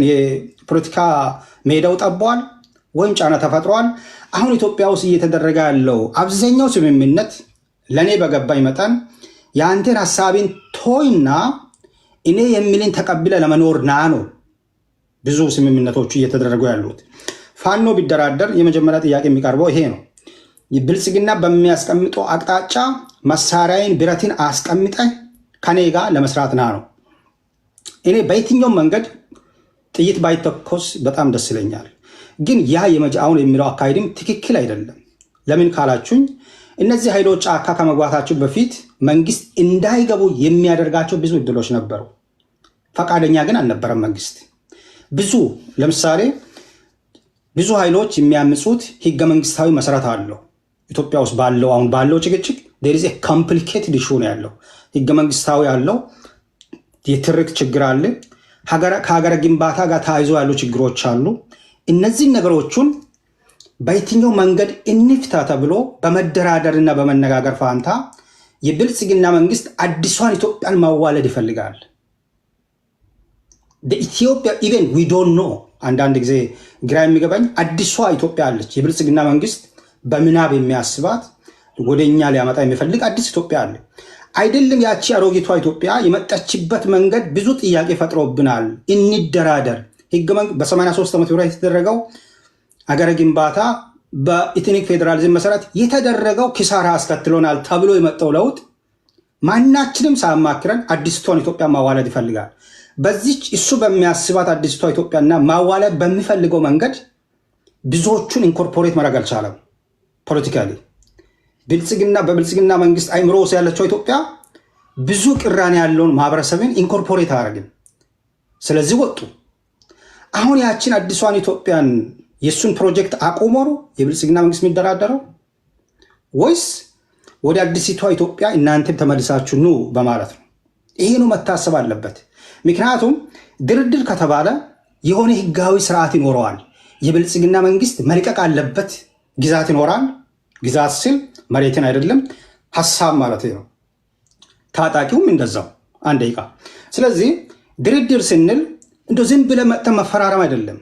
የፖለቲካ ሜዳው ጠቧል ወይም ጫና ተፈጥሯል። አሁን ኢትዮጵያ ውስጥ እየተደረገ ያለው አብዛኛው ስምምነት ለእኔ በገባኝ መጠን የአንተን ሀሳቤን ቶይና እኔ የሚልን ተቀብለ ለመኖር ና ነው። ብዙ ስምምነቶቹ እየተደረጉ ያሉት ፋኖ ቢደራደር የመጀመሪያ ጥያቄ የሚቀርበው ይሄ ነው። ብልጽግና በሚያስቀምጠው አቅጣጫ መሳሪያዬን ብረትን አስቀምጠ ከኔ ጋር ለመስራት ና ነው። እኔ በየትኛውም መንገድ ጥይት ባይተኮስ በጣም ደስ ይለኛል። ግን ያ አሁን የሚለው አካሄድም ትክክል አይደለም። ለምን ካላችሁኝ እነዚህ ኃይሎች ጫካ ከመግባታቸው በፊት መንግስት እንዳይገቡ የሚያደርጋቸው ብዙ እድሎች ነበሩ። ፈቃደኛ ግን አልነበረም መንግስት። ለምሳሌ ብዙ ኃይሎች የሚያምፁት ህገ መንግስታዊ መሰረት አለው። ኢትዮጵያ ውስጥ አሁን ባለው ጭቅጭቅ there is a complicated issue ነው ያለው። ህገ መንግስታዊ ያለው የትርክ ችግር አለ። ከሀገረ ግንባታ ጋር ተያይዞ ያሉ ችግሮች አሉ። እነዚህ ነገሮቹን በየትኛው መንገድ እንፍታ ተብሎ በመደራደርና በመነጋገር ፋንታ የብልጽግና መንግስት አዲሷን ኢትዮጵያን ማዋለድ ይፈልጋል። ኢትዮጵያ ኢቨን ዊ ዶንት ኖ። አንዳንድ ጊዜ ግራ የሚገባኝ አዲሷ ኢትዮጵያ አለች። የብልጽግና መንግስት በምናብ የሚያስባት ወደኛ ሊያመጣ የሚፈልግ አዲስ ኢትዮጵያ አለ አይደለም። ያቺ አሮጊቷ ኢትዮጵያ የመጣችበት መንገድ ብዙ ጥያቄ ፈጥሮብናል። እንደራደር። በ83 ዓመት ብራ የተደረገው አገረ ግንባታ በኢትኒክ ፌዴራሊዝም መሰረት የተደረገው ኪሳራ አስከትሎናል ተብሎ የመጣው ለውጥ ማናችንም ሳያማክረን አዲስቷን ኢትዮጵያ ማዋለድ ይፈልጋል። በዚች እሱ በሚያስባት አዲስቷ ኢትዮጵያና ማዋለድ በሚፈልገው መንገድ ብዙዎቹን ኢንኮርፖሬት ማድረግ አልቻለም። ፖለቲካሊ በብልጽግና መንግስት አይምሮ ውስጥ ያለችው ኢትዮጵያ ብዙ ቅራኔ ያለውን ማህበረሰብን ኢንኮርፖሬት አያደርግም። ስለዚህ ወጡ። አሁን ያችን አዲሷን ኢትዮጵያን የእሱን ፕሮጀክት አቁሞ ነው የብልጽግና መንግስት የሚደራደረው ወይስ ወደ አዲሲቷ ኢትዮጵያ እናንተም ተመልሳችሁ ኑ በማለት ነው? ይሄ ነው መታሰብ አለበት። ምክንያቱም ድርድር ከተባለ የሆነ ህጋዊ ስርዓት ይኖረዋል። የብልጽግና መንግስት መልቀቅ አለበት። ግዛት ይኖራል። ግዛት ስል መሬትን አይደለም ሀሳብ ማለት ነው። ታጣቂውም እንደዛው አንድ ደቂቃ። ስለዚህ ድርድር ስንል እንደ ዝም ብለህ መጥተህ መፈራረም አይደለም።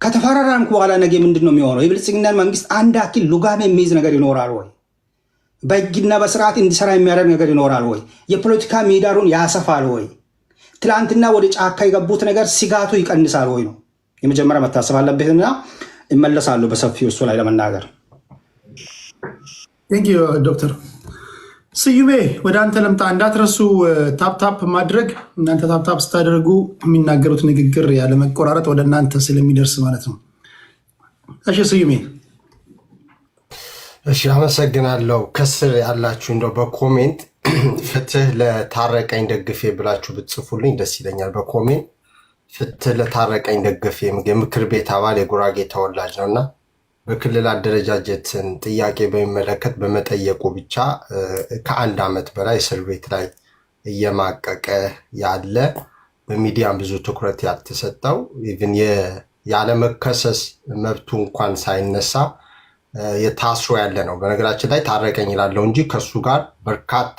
ከተፈራረምኩ በኋላ ነገ ምንድን ነው የሚሆነው? የብልጽግናን መንግስት አንድ አኪል ሉጋም የሚይዝ ነገር ይኖራል ወይ? በህግና በስርዓት እንዲሰራ የሚያደርግ ነገር ይኖራል ወይ? የፖለቲካ ምህዳሩን ያሰፋል ወይ? ትላንትና ወደ ጫካ የገቡት ነገር ስጋቱ ይቀንሳል ወይ ነው የመጀመሪያ መታሰብ አለበትና ይመለሳሉ በሰፊው እሱ ላይ ለመናገር። ቴንክ ዩ ዶክተር ስዩሜ። ወደ አንተ ለምጣ። እንዳትረሱ ታፕታፕ ማድረግ። እናንተ ታፕታፕ ስታደርጉ የሚናገሩት ንግግር ያለ መቆራረጥ ወደ እናንተ ስለሚደርስ ማለት ነው። እሺ ስዩሜ። እሺ አመሰግናለሁ። ከስር ያላችሁ እንደው በኮሜንት ፍትህ ለታረቀኝ ደግፌ ብላችሁ ብትጽፉልኝ ደስ ይለኛል። በኮሜንት ፍትህ ለታረቀኝ ደግፌ የምክር ቤት አባል የጉራጌ ተወላጅ ነውና በክልል አደረጃጀትን ጥያቄ በሚመለከት በመጠየቁ ብቻ ከ1 ዓመት በላይ እስር ቤት ላይ እየማቀቀ ያለ በሚዲያም ብዙ ትኩረት ያልተሰጠው ኢቭን ያለመከሰስ መብቱ እንኳን ሳይነሳ የታስሮ ያለ ነው። በነገራችን ላይ ታረቀኝ ይላለው እንጂ ከሱ ጋር በርካታ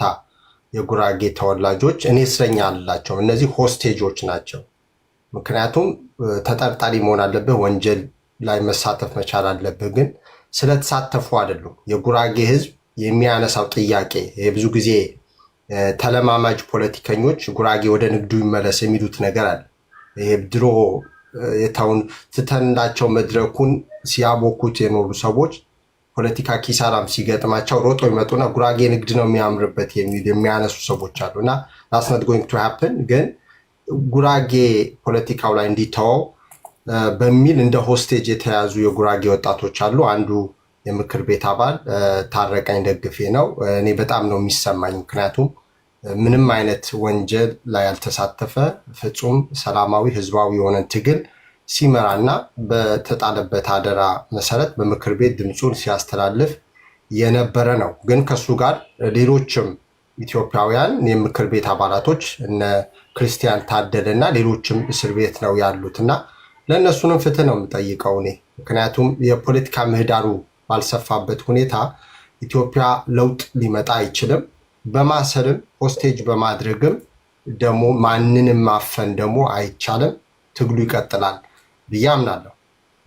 የጉራጌ ተወላጆች እኔ እስረኛ አላቸው። እነዚህ ሆስቴጆች ናቸው። ምክንያቱም ተጠርጣሪ መሆን አለብህ፣ ወንጀል ላይ መሳተፍ መቻል አለብህ። ግን ስለተሳተፉ አይደሉም። የጉራጌ ህዝብ የሚያነሳው ጥያቄ ብዙ ጊዜ ተለማማጅ ፖለቲከኞች ጉራጌ ወደ ንግዱ ይመለስ የሚሉት ነገር አለ። ይሄ ድሮ የተውን ትተንላቸው መድረኩን ሲያቦኩት የኖሩ ሰዎች ፖለቲካ ኪሳራም ሲገጥማቸው ሮጦ ይመጡና ጉራጌ ንግድ ነው የሚያምርበት የሚያነሱ ሰዎች አሉና that's not going to happen። ግን ጉራጌ ፖለቲካው ላይ እንዲተወው በሚል እንደ ሆስቴጅ የተያዙ የጉራጌ ወጣቶች አሉ። አንዱ የምክር ቤት አባል ታረቀኝ ደግፌ ነው። እኔ በጣም ነው የሚሰማኝ። ምክንያቱም ምንም አይነት ወንጀል ላይ ያልተሳተፈ ፍጹም ሰላማዊ ህዝባዊ የሆነን ትግል ሲመራና በተጣለበት አደራ መሰረት በምክር ቤት ድምፁን ሲያስተላልፍ የነበረ ነው። ግን ከሱ ጋር ሌሎችም ኢትዮጵያውያን የምክር ቤት አባላቶች እነ ክርስቲያን ታደለ እና ሌሎችም እስር ቤት ነው ያሉትና ለእነሱንም ፍትህ ነው የምጠይቀው እኔ። ምክንያቱም የፖለቲካ ምህዳሩ ባልሰፋበት ሁኔታ ኢትዮጵያ ለውጥ ሊመጣ አይችልም። በማሰርም ሆስቴጅ በማድረግም ደግሞ ማንንም ማፈን ደግሞ አይቻልም። ትግሉ ይቀጥላል ብዬ አምናለሁ።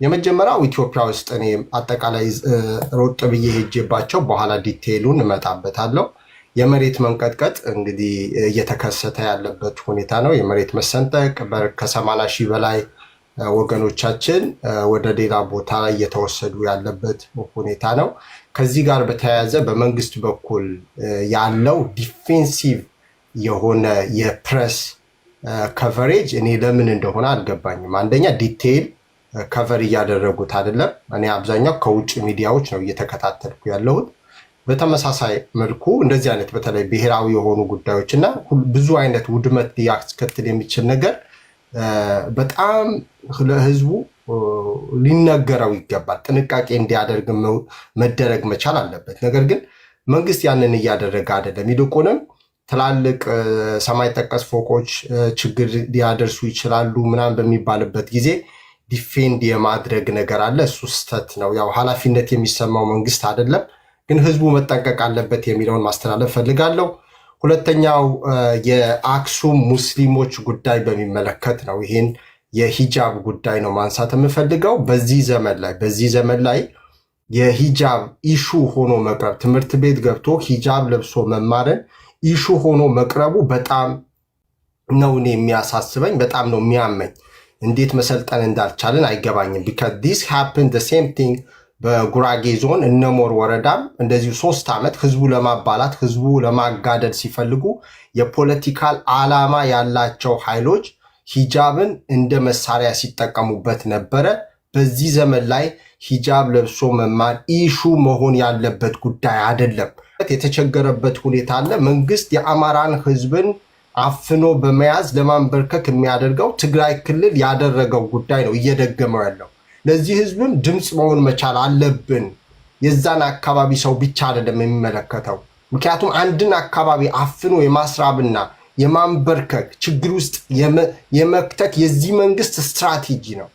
የመጀመሪያው ኢትዮጵያ ውስጥ እኔ አጠቃላይ ሮጥ ብዬ ሄጄባቸው በኋላ ዲቴይሉን እመጣበታለሁ። የመሬት መንቀጥቀጥ እንግዲህ እየተከሰተ ያለበት ሁኔታ ነው። የመሬት መሰንጠቅ ከ80 ሺህ በላይ ወገኖቻችን ወደ ሌላ ቦታ እየተወሰዱ ያለበት ሁኔታ ነው። ከዚህ ጋር በተያያዘ በመንግስት በኩል ያለው ዲፌንሲቭ የሆነ የፕሬስ ከቨሬጅ እኔ ለምን እንደሆነ አልገባኝም። አንደኛ ዲቴይል ከቨር እያደረጉት አይደለም። እኔ አብዛኛው ከውጭ ሚዲያዎች ነው እየተከታተልኩ ያለሁት። በተመሳሳይ መልኩ እንደዚህ አይነት በተለይ ብሔራዊ የሆኑ ጉዳዮች እና ብዙ አይነት ውድመት ሊያስከትል የሚችል ነገር በጣም ለህዝቡ ሊነገረው ይገባል። ጥንቃቄ እንዲያደርግ መደረግ መቻል አለበት። ነገር ግን መንግስት ያንን እያደረገ አይደለም። ይልቁንም ትላልቅ ሰማይ ጠቀስ ፎቆች ችግር ሊያደርሱ ይችላሉ ምናምን በሚባልበት ጊዜ ዲፌንድ የማድረግ ነገር አለ። እሱ ስህተት ነው። ያው ኃላፊነት የሚሰማው መንግስት አይደለም፣ ግን ህዝቡ መጠንቀቅ አለበት የሚለውን ማስተላለፍ ፈልጋለሁ። ሁለተኛው የአክሱም ሙስሊሞች ጉዳይ በሚመለከት ነው። ይህን የሂጃብ ጉዳይ ነው ማንሳት የምፈልገው። በዚህ ዘመን ላይ የሂጃብ ኢሹ ሆኖ መቅረብ፣ ትምህርት ቤት ገብቶ ሂጃብ ለብሶ መማርን ኢሹ ሆኖ መቅረቡ በጣም ነው እኔ የሚያሳስበኝ፣ በጣም ነው የሚያመኝ። እንዴት መሰልጠን እንዳልቻልን አይገባኝም። ቢካዝ ዲስ ሃፕን ዘ ሴም ቲንግ በጉራጌ ዞን እነሞር ወረዳም እንደዚሁ 3 ዓመት ህዝቡ ለማባላት ህዝቡ ለማጋደል ሲፈልጉ የፖለቲካል ዓላማ ያላቸው ኃይሎች ሂጃብን እንደ መሳሪያ ሲጠቀሙበት ነበረ። በዚህ ዘመን ላይ ሂጃብ ለብሶ መማር ኢሹ መሆን ያለበት ጉዳይ አይደለም። የተቸገረበት ሁኔታ አለ። መንግስት የአማራን ህዝብን አፍኖ በመያዝ ለማንበርከክ የሚያደርገው ትግራይ ክልል ያደረገው ጉዳይ ነው እየደገመው ያለው። ለዚህ ህዝብም ድምፅ መሆን መቻል አለብን። የዛን አካባቢ ሰው ብቻ አይደለም የሚመለከተው። ምክንያቱም አንድን አካባቢ አፍኖ የማስራብና የማንበርከክ ችግር ውስጥ የመክተት የዚህ መንግስት ስትራቴጂ ነው።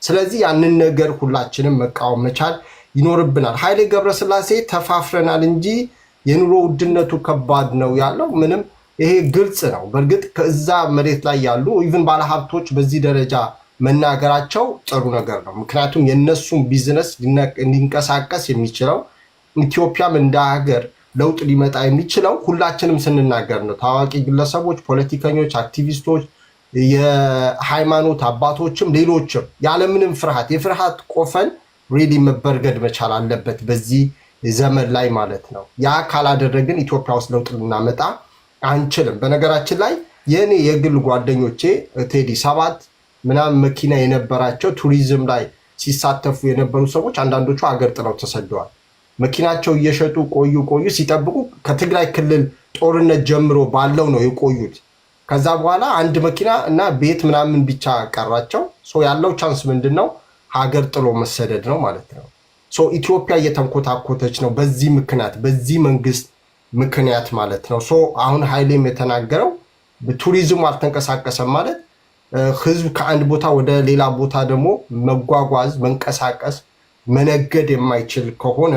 ስለዚህ ያንን ነገር ሁላችንም መቃወም መቻል ይኖርብናል። ኃይሌ ገብረስላሴ ተፋፍረናል እንጂ የኑሮ ውድነቱ ከባድ ነው ያለው ምንም ይሄ ግልጽ ነው። በእርግጥ ከዛ መሬት ላይ ያሉ ኢቭን ባለሀብቶች በዚህ ደረጃ መናገራቸው ጥሩ ነገር ነው። ምክንያቱም የነሱን ቢዝነስ ሊንቀሳቀስ የሚችለው ኢትዮጵያም እንደ ሀገር ለውጥ ሊመጣ የሚችለው ሁላችንም ስንናገር ነው። ታዋቂ ግለሰቦች፣ ፖለቲከኞች፣ አክቲቪስቶች፣ የሃይማኖት አባቶችም ሌሎችም ያለምንም ፍርሃት የፍርሃት ቆፈን ሪሊ መበርገድ መቻል አለበት በዚህ ዘመን ላይ ማለት ነው። ያ ካላደረግን ኢትዮጵያ ውስጥ ለውጥ ልናመጣ አንችልም። በነገራችን ላይ የኔ የግል ጓደኞቼ ቴዲ 7 ምናምን መኪና የነበራቸው ቱሪዝም ላይ ሲሳተፉ የነበሩ ሰዎች አንዳንዶቹ ሀገር ጥለው ተሰደዋል። መኪናቸው እየሸጡ ቆዩ ሲጠብቁ ከትግራይ ክልል ጦርነት ጀምሮ ባለው ነው የቆዩት። ከዛ በኋላ አንድ መኪና እና ቤት ምናምን ብቻ ቀራቸው። ያለው ቻንስ ምንድን ነው? ሀገር ጥሎ መሰደድ ነው ማለት ነው። ኢትዮጵያ እየተንኮታኮተች ነው በዚህ መንግስት ምክንያት ማለት ነው። አሁን ኃይሌም የተናገረው ቱሪዝሙ አልተንቀሳቀሰም ማለት ህዝብ ከአንድ ቦታ ወደ ሌላ ቦታ ደግሞ መጓጓዝ፣ መንቀሳቀስ፣ መነገድ የማይችል ከሆነ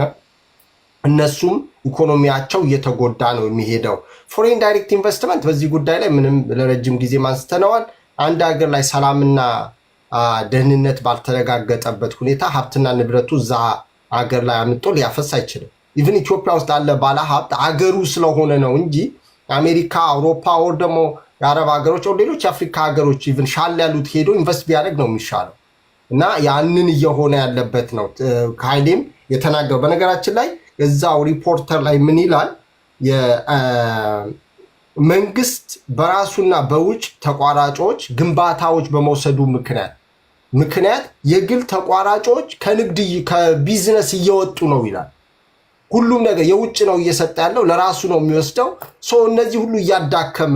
እነሱም ኢኮኖሚያቸው እየተጎዳ ነው የሚሄደው። ፎሬን ዳይሬክት ኢንቨስትመንት በዚህ ጉዳይ ላይ ምንም ለረጅም ጊዜ ማንስተነዋል። አንድ ሀገር ላይ ሰላምና ደህንነት ባልተረጋገጠበት ሁኔታ ሀብትና ንብረቱ እዛ ሀገር ላይ አምጦ ሊያፈስ አይችልም። ኢቭን ኢትዮጵያ ውስጥ ያለ ባለሀብት አገሩ ስለሆነ ነው እንጂ አሜሪካ፣ አውሮፓ ወር ደግሞ የአረብ ሀገሮች ሌሎች የአፍሪካ ሀገሮች ኢቭን ሻል ያሉት ሄዶ ኢንቨስት ቢያደርግ ነው የሚሻለው። እና ያንን እየሆነ ያለበት ነው ኃይሌም የተናገረው። በነገራችን ላይ እዛው ሪፖርተር ላይ ምን ይላል? መንግስት በራሱና በውጭ ተቋራጮች ግንባታዎች በመውሰዱ ምክንያት የግል ተቋራጮች ከቢዝነስ እየወጡ ነው ይላል። ሁሉም ነገር የውጭ ነው እየሰጠ ያለው ለራሱ ነው የሚወስደው። እነዚህ ሁሉ እያዳከመ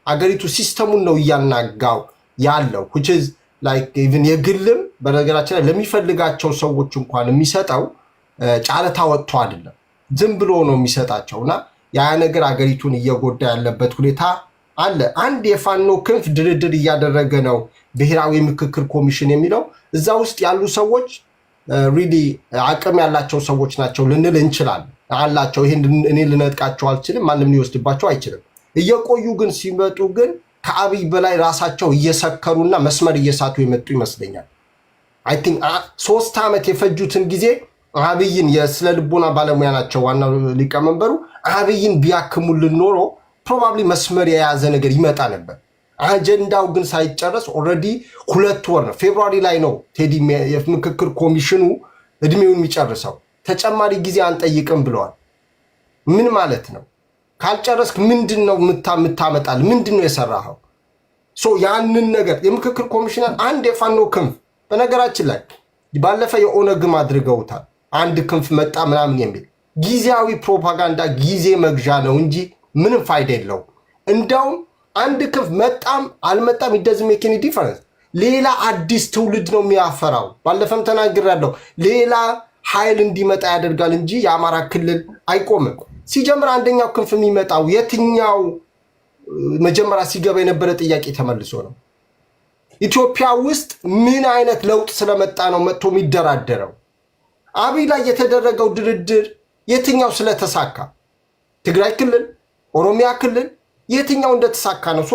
አገሪቱ ሲስተሙን ነው እያናጋው ያለው which is like even የግልም በነገራችን ላይ ለሚፈልጋቸው ሰዎች እንኳን የሚሰጠው ጫለታ ወጥቶ አይደለም ዝም ብሎ ነው የሚሰጣቸውና ያ ነገር አገሪቱን እየጎዳ ያለበት ሁኔታ አለ። አንድ የፋኖ ክንፍ ድርድር እያደረገ ነው ብሔራዊ ምክክር ኮሚሽን የሚለው እዛ ውስጥ ያሉ ሰዎች ሪሊ አቅም ያላቸው ሰዎች ናቸው ልንል እንችላለን አላቸው። ይሄን እኔ ልነጥቃቸው አልችልም፣ ማንም ሊወስድባቸው አይችልም። እየቆዩ ግን ሲመጡ ግን ከአብይ በላይ ራሳቸው እየሰከሩና መስመር እየሳቱ የመጡ ይመስለኛል። አይ ቲንክ 3 ዓመት የፈጁትን ጊዜ አብይን የስነ ልቦና ባለሙያ ናቸው ዋናው ሊቀመንበሩ አብይን ቢያክሙልን ኖሮ ፕሮባብሊ መስመር የያዘ ነገር ይመጣ ነበር። አጀንዳው ግን ሳይጨረስ ኦልሬዲ 2 ወር ነው። ፌብሩዋሪ ላይ ነው ቴዲ የምክክር ኮሚሽኑ እድሜውን የሚጨርሰው። ተጨማሪ ጊዜ አንጠይቅም ብለዋል። ምን ማለት ነው? ካልጨረስክ ምንድነው የምታመጣል? ምንድነው የሰራኸው? ያንን ነገር የምክክር ኮሚሽነር አንድ የፋኖ ክንፍ በነገራችን ላይ ባለፈ የኦነግም አድርገውታል። አንድ ክንፍ መጣ ምናምን የሚል ጊዜያዊ ፕሮፓጋንዳ ጊዜ መግዣ ነው እንጂ ምንም ፋይዳ የለውም። እንዳውም አንድ ክንፍ መጣም አልመጣም it doesn't make any difference። ሌላ አዲስ ትውልድ ነው የሚያፈራው። ባለፈም ተናግሬያለሁ። ሌላ ኃይል እንዲመጣ ያደርጋል እንጂ የአማራ ክልል አይቆምም። ሲጀምር አንደኛው ክንፍ የሚመጣው የትኛው መጀመሪያ ሲገባ የነበረ ጥያቄ ተመልሶ ነው። ኢትዮጵያ ውስጥ ምን አይነት ለውጥ ስለመጣ ነው መጥቶ የሚደራደረው? አብይ ላይ የተደረገው ድርድር የትኛው ስለተሳካ? ትግራይ ክልል፣ ኦሮሚያ ክልል የትኛው እንደተሳካ ነው?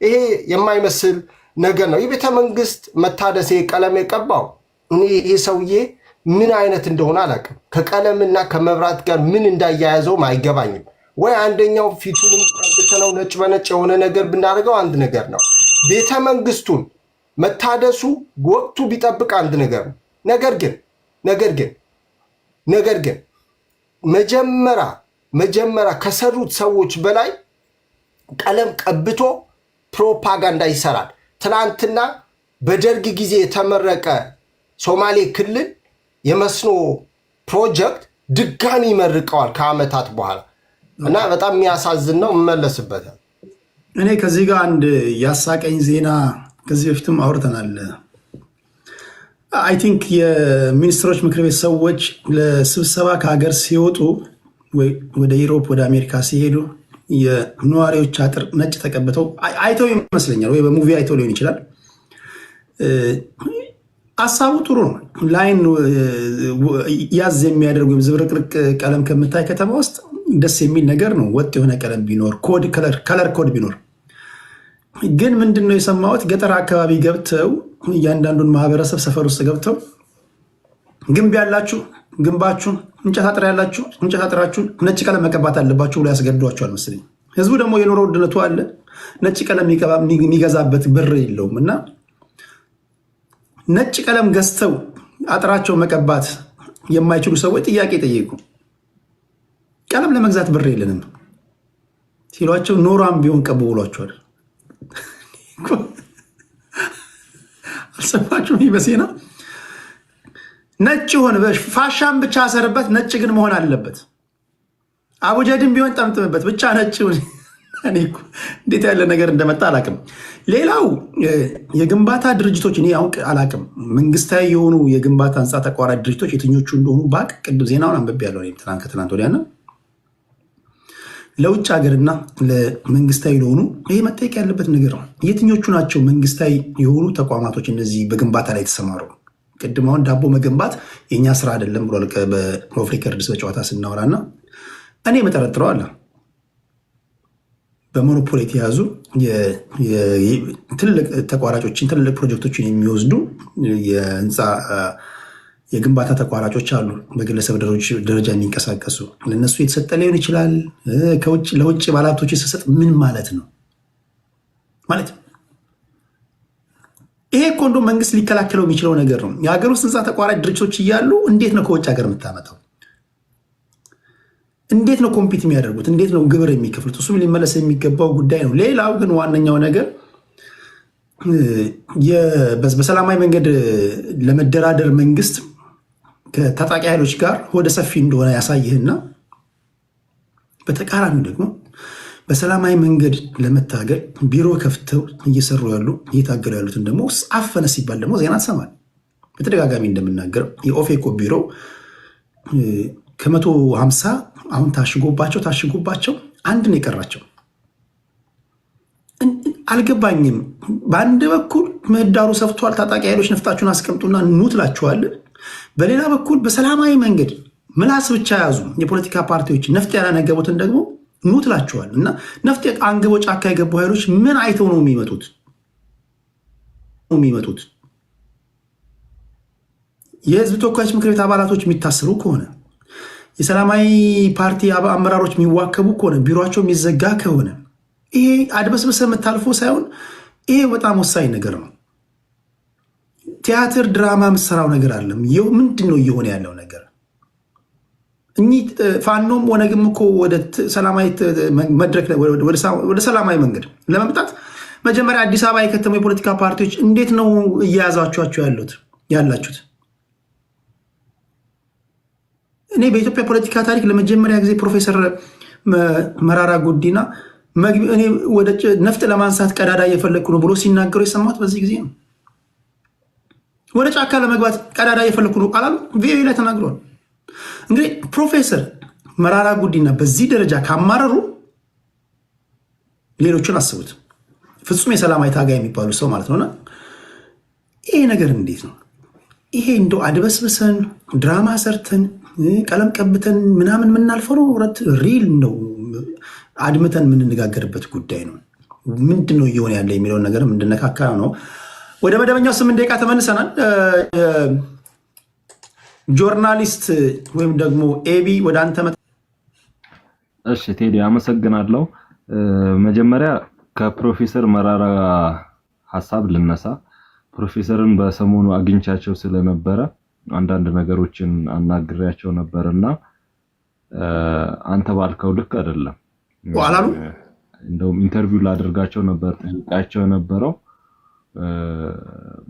ይሄ የማይመስል ነገር ነው። የቤተ መንግስት መታደስ ቀለም የቀባው እኔ ይሄ ሰውዬ ምን አይነት እንደሆነ አላውቅም። ከቀለምና ከመብራት ጋር ምን እንዳያያዘውም አይገባኝም። ወይ አንደኛው ፊቱንም ቀብተነው ነጭ በነጭ የሆነ ነገር ብናደርገው አንድ ነገር ነው። ቤተ መንግስቱን መታደሱ ወቅቱ ቢጠብቅ አንድ ነገር ነው። ነገር ግን መጀመሪያ ከሰሩት ሰዎች በላይ ቀለም ቀብቶ ፕሮፓጋንዳ ይሰራል። ትናንትና በደርግ ጊዜ የተመረቀ ሶማሌ ክልል የመስኖ ፕሮጀክት ድጋሚ ይመርቀዋል ከዓመታት በኋላ እና በጣም የሚያሳዝን ነው። እመለስበታል። እኔ ከዚህ ጋር አንድ ያሳቀኝ ዜና ከዚህ በፊትም አውርተናል። አይ ቲንክ የሚኒስትሮች ምክር ቤት ሰዎች ለስብሰባ ከሀገር ሲወጡ ወይ ወደ ዩሮፕ ወደ አሜሪካ ሲሄዱ የነዋሪዎች አጥር ነጭ ተቀብተው አይተው ይመስለኛል፣ ወይ በሙቪ አይተው ሊሆን ይችላል። ሀሳቡ ጥሩ ነው። ላይን ያዝ የሚያደርጉ ዝብርቅርቅ ቀለም ከምታይ ከተማ ውስጥ ደስ የሚል ነገር ነው። ወጥ የሆነ ቀለም ቢኖር ከለር ኮድ ቢኖር። ግን ምንድነው የሰማሁት? ገጠር አካባቢ ገብተው እያንዳንዱን ማህበረሰብ ሰፈር ውስጥ ገብተው ግንብ ያላችሁ ግንባችሁን፣ እንጨት አጥር ያላችሁ እንጨት አጥራችሁን ነጭ ቀለም መቀባት አለባችሁ ብሎ ያስገድዷቸዋል መሰለኝ። ህዝቡ ደግሞ የኑሮ ውድነቱ አለ፣ ነጭ ቀለም የሚገዛበት ብር የለውም እና ነጭ ቀለም ገዝተው አጥራቸው መቀባት የማይችሉ ሰዎች ጥያቄ ጠየቁ። ቀለም ለመግዛት ብር የለንም ሲሏቸው ኖሯም ቢሆን ቀቡ ብሏቸዋል። አልሰማችሁም? በሴና ነጭ ሆን ፋሻም ብቻ አሰርበት፣ ነጭ ግን መሆን አለበት። አቡጀድም ቢሆን ጠምጥምበት፣ ብቻ ነጭ። እንዴት ያለ ነገር እንደመጣ አላቅም። ሌላው የግንባታ ድርጅቶች እኔ አሁን አላቅም፣ መንግስታዊ የሆኑ የግንባታ ህንፃ ተቋራጭ ድርጅቶች የትኞቹ እንደሆኑ ባቅ ቅድም ዜናውን አንብቤ ያለው ከትናንት ወዲያና ለውጭ ሀገርና ለመንግስታዊ ለሆኑ ይሄ መጠየቅ ያለበት ነገር ነው። የትኞቹ ናቸው መንግስታዊ የሆኑ ተቋማቶች እነዚህ በግንባታ ላይ የተሰማሩ? ቅድም አሁን ዳቦ መገንባት የእኛ ስራ አይደለም ብሏል በኦፍ ሪከርድስ በጨዋታ ስናወራና እኔ መጠረጥረው አለ በሞኖፖሊ የተያዙ ትልቅ ተቋራጮችን ትልቅ ፕሮጀክቶችን የሚወስዱ የህንፃ የግንባታ ተቋራጮች አሉ፣ በግለሰብ ደረጃ የሚንቀሳቀሱ። ለነሱ የተሰጠ ሊሆን ይችላል። ለውጭ ባለሀብቶች የተሰጥ ምን ማለት ነው? ማለት ይሄ እኮ እንደው መንግስት ሊከላከለው የሚችለው ነገር ነው። የሀገር ውስጥ ህንፃ ተቋራጭ ድርጅቶች እያሉ እንዴት ነው ከውጭ ሀገር የምታመጣው? እንዴት ነው ኮምፒት የሚያደርጉት? እንዴት ነው ግብር የሚከፍሉት? እሱም ሊመለስ የሚገባው ጉዳይ ነው። ሌላው ግን ዋነኛው ነገር በሰላማዊ መንገድ ለመደራደር መንግስት ከታጣቂ ኃይሎች ጋር ወደ ሰፊ እንደሆነ ያሳይህና በተቃራኒው ደግሞ በሰላማዊ መንገድ ለመታገል ቢሮ ከፍተው እየሰሩ ያሉ እየታገሉ ያሉትን ደግሞ አፈነ ሲባል ደግሞ ዜና ትሰማል። በተደጋጋሚ እንደምናገረው የኦፌኮ ቢሮ ከ150 አሁን ታሽጎባቸው አንድ ነው የቀራቸው። አልገባኝም። በአንድ በኩል ምህዳሩ ሰፍቷል፣ ታጣቂ ኃይሎች ነፍጣችሁን አስቀምጡና ኑ ትላችኋለን። በሌላ በኩል በሰላማዊ መንገድ ምላስ ብቻ ያዙ የፖለቲካ ፓርቲዎች ነፍጥ ያላነገቡትን ደግሞ ኑ ትላችኋል። እና ነፍጥ አንግበው ጫካ የገቡ ኃይሎች ምን አይተው ነው የሚመጡት? የህዝብ ተወካዮች ምክር ቤት አባላቶች የሚታሰሩ ከሆነ የሰላማዊ ፓርቲ አመራሮች የሚዋከቡ ከሆነ ቢሮቸው የሚዘጋ ከሆነ ይሄ አድበስብሰ የምታልፎ ሳይሆን ይሄ በጣም ወሳኝ ነገር ነው። ቲያትር ድራማ የምትሰራው ነገር አለም። ምንድን ነው እየሆነ ያለው ነገር? እኚህ ፋኖም ወነግም እኮ ወደ ሰላማዊ መድረክ ወደ ሰላማዊ መንገድ ለመምጣት መጀመሪያ አዲስ አበባ የከተሙ የፖለቲካ ፓርቲዎች እንዴት ነው እየያዛችኋቸው ያላችሁት? እኔ በኢትዮጵያ ፖለቲካ ታሪክ ለመጀመሪያ ጊዜ ፕሮፌሰር መራራ ጉዲና እኔ ወደ ነፍጥ ለማንሳት ቀዳዳ እየፈለግኩ ነው ብሎ ሲናገሩ የሰማሁት በዚህ ጊዜ ነው። ወደ ጫካ ለመግባት ቀዳዳ እየፈለግኩ ነው አላሉ? ቪኦኤ ላይ ተናግረዋል። እንግዲህ ፕሮፌሰር መራራ ጉዲና በዚህ ደረጃ ካማረሩ ሌሎችን አስቡት። ፍጹም የሰላማዊ ታጋይ የሚባሉ ሰው ማለት ነውና ይሄ ነገር እንዴት ነው? ይሄ እንደው አድበስብሰን ድራማ ሰርተን ቀለም ቀብተን ምናምን የምናልፈው ነው? ሪል ነው አድምተን የምንነጋገርበት ጉዳይ ነው። ምንድን ነው እየሆነ ያለ የሚለውን ነገር እንድነካካ ነው። ወደ መደበኛው 8 ደቂቃ ተመልሰናል። ጆርናሊስት ወይም ደግሞ ኤቢ ወደ አንተ መጣ። እሺ ቴዲ አመሰግናለሁ። መጀመሪያ ከፕሮፌሰር መራራ ሐሳብ ልነሳ። ፕሮፌሰርን በሰሞኑ አግኝቻቸው ስለነበረ አንዳንድ ነገሮችን አናግሬያቸው ነበርና አንተ ባልከው ልክ አይደለም አላሉ። እንደውም ኢንተርቪው ላደርጋቸው ነበር ጠይቃቸው ነበረው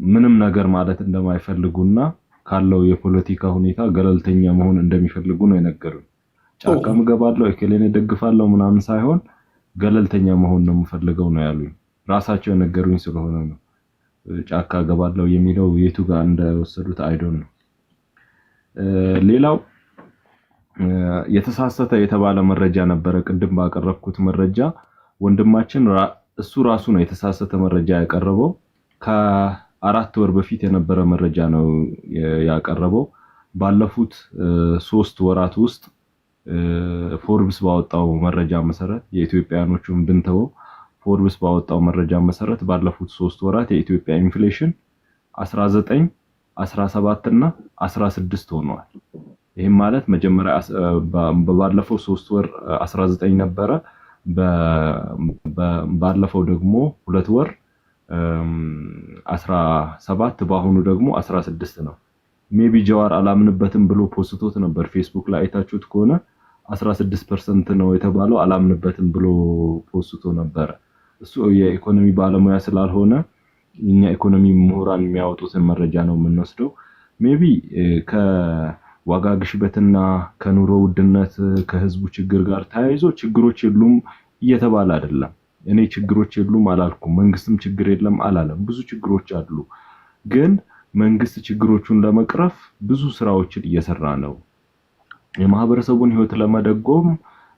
ምንም ነገር ማለት እንደማይፈልጉና ካለው የፖለቲካ ሁኔታ ገለልተኛ መሆን እንደሚፈልጉ ነው የነገሩኝ። ጫካም ገባለው እከሌን ደግፋለው ምናምን ሳይሆን ገለልተኛ መሆን ነው የምፈልገው ነው ያሉኝ። ራሳቸው የነገሩኝ ስለሆነ ነው ጫካ ገባለው የሚለው የቱ ጋር እንደወሰዱት አይዶን ነው። ሌላው የተሳሳተ የተባለ መረጃ ነበረ። ቅድም ባቀረብኩት መረጃ ወንድማችን እሱ ራሱ ነው የተሳሳተ መረጃ ያቀረበው። ከ4 ወር በፊት የነበረ መረጃ ነው ያቀረበው። ባለፉት 3 ወራት ውስጥ ፎርብስ ባወጣው መረጃ መሰረት የኢትዮጵያኖቹን ብንተው ፎርብስ ባወጣው መረጃ መሰረት ባለፉት 3 ወራት የኢትዮጵያ ኢንፍሌሽን 19 17 እና 16 ሆኗል። ይሄም ማለት መጀመሪያ ባለፈው 3 ወር 19 ነበረ፣ ባለፈው ደግሞ 2 ወር 17፣ በአሁኑ ደግሞ 16 ነው። ሜቢ ጀዋር አላምንበትም ብሎ ፖስቶት ነበር ፌስቡክ ላይ አይታችሁት ከሆነ 16% ነው የተባለው። አላምንበትም ብሎ ፖስቶ ነበር። እሱ የኢኮኖሚ ባለሙያ ስላልሆነ እኛ ኢኮኖሚ ምሁራን የሚያወጡትን መረጃ ነው የምንወስደው። ሜቢ ከዋጋ ግሽበትና ከኑሮ ውድነት ከህዝቡ ችግር ጋር ተያይዞ ችግሮች የሉም እየተባለ አይደለም። እኔ ችግሮች የሉም አላልኩም፣ መንግስትም ችግር የለም አላለም። ብዙ ችግሮች አሉ። ግን መንግስት ችግሮቹን ለመቅረፍ ብዙ ስራዎችን እየሰራ ነው። የማህበረሰቡን ህይወት ለመደጎም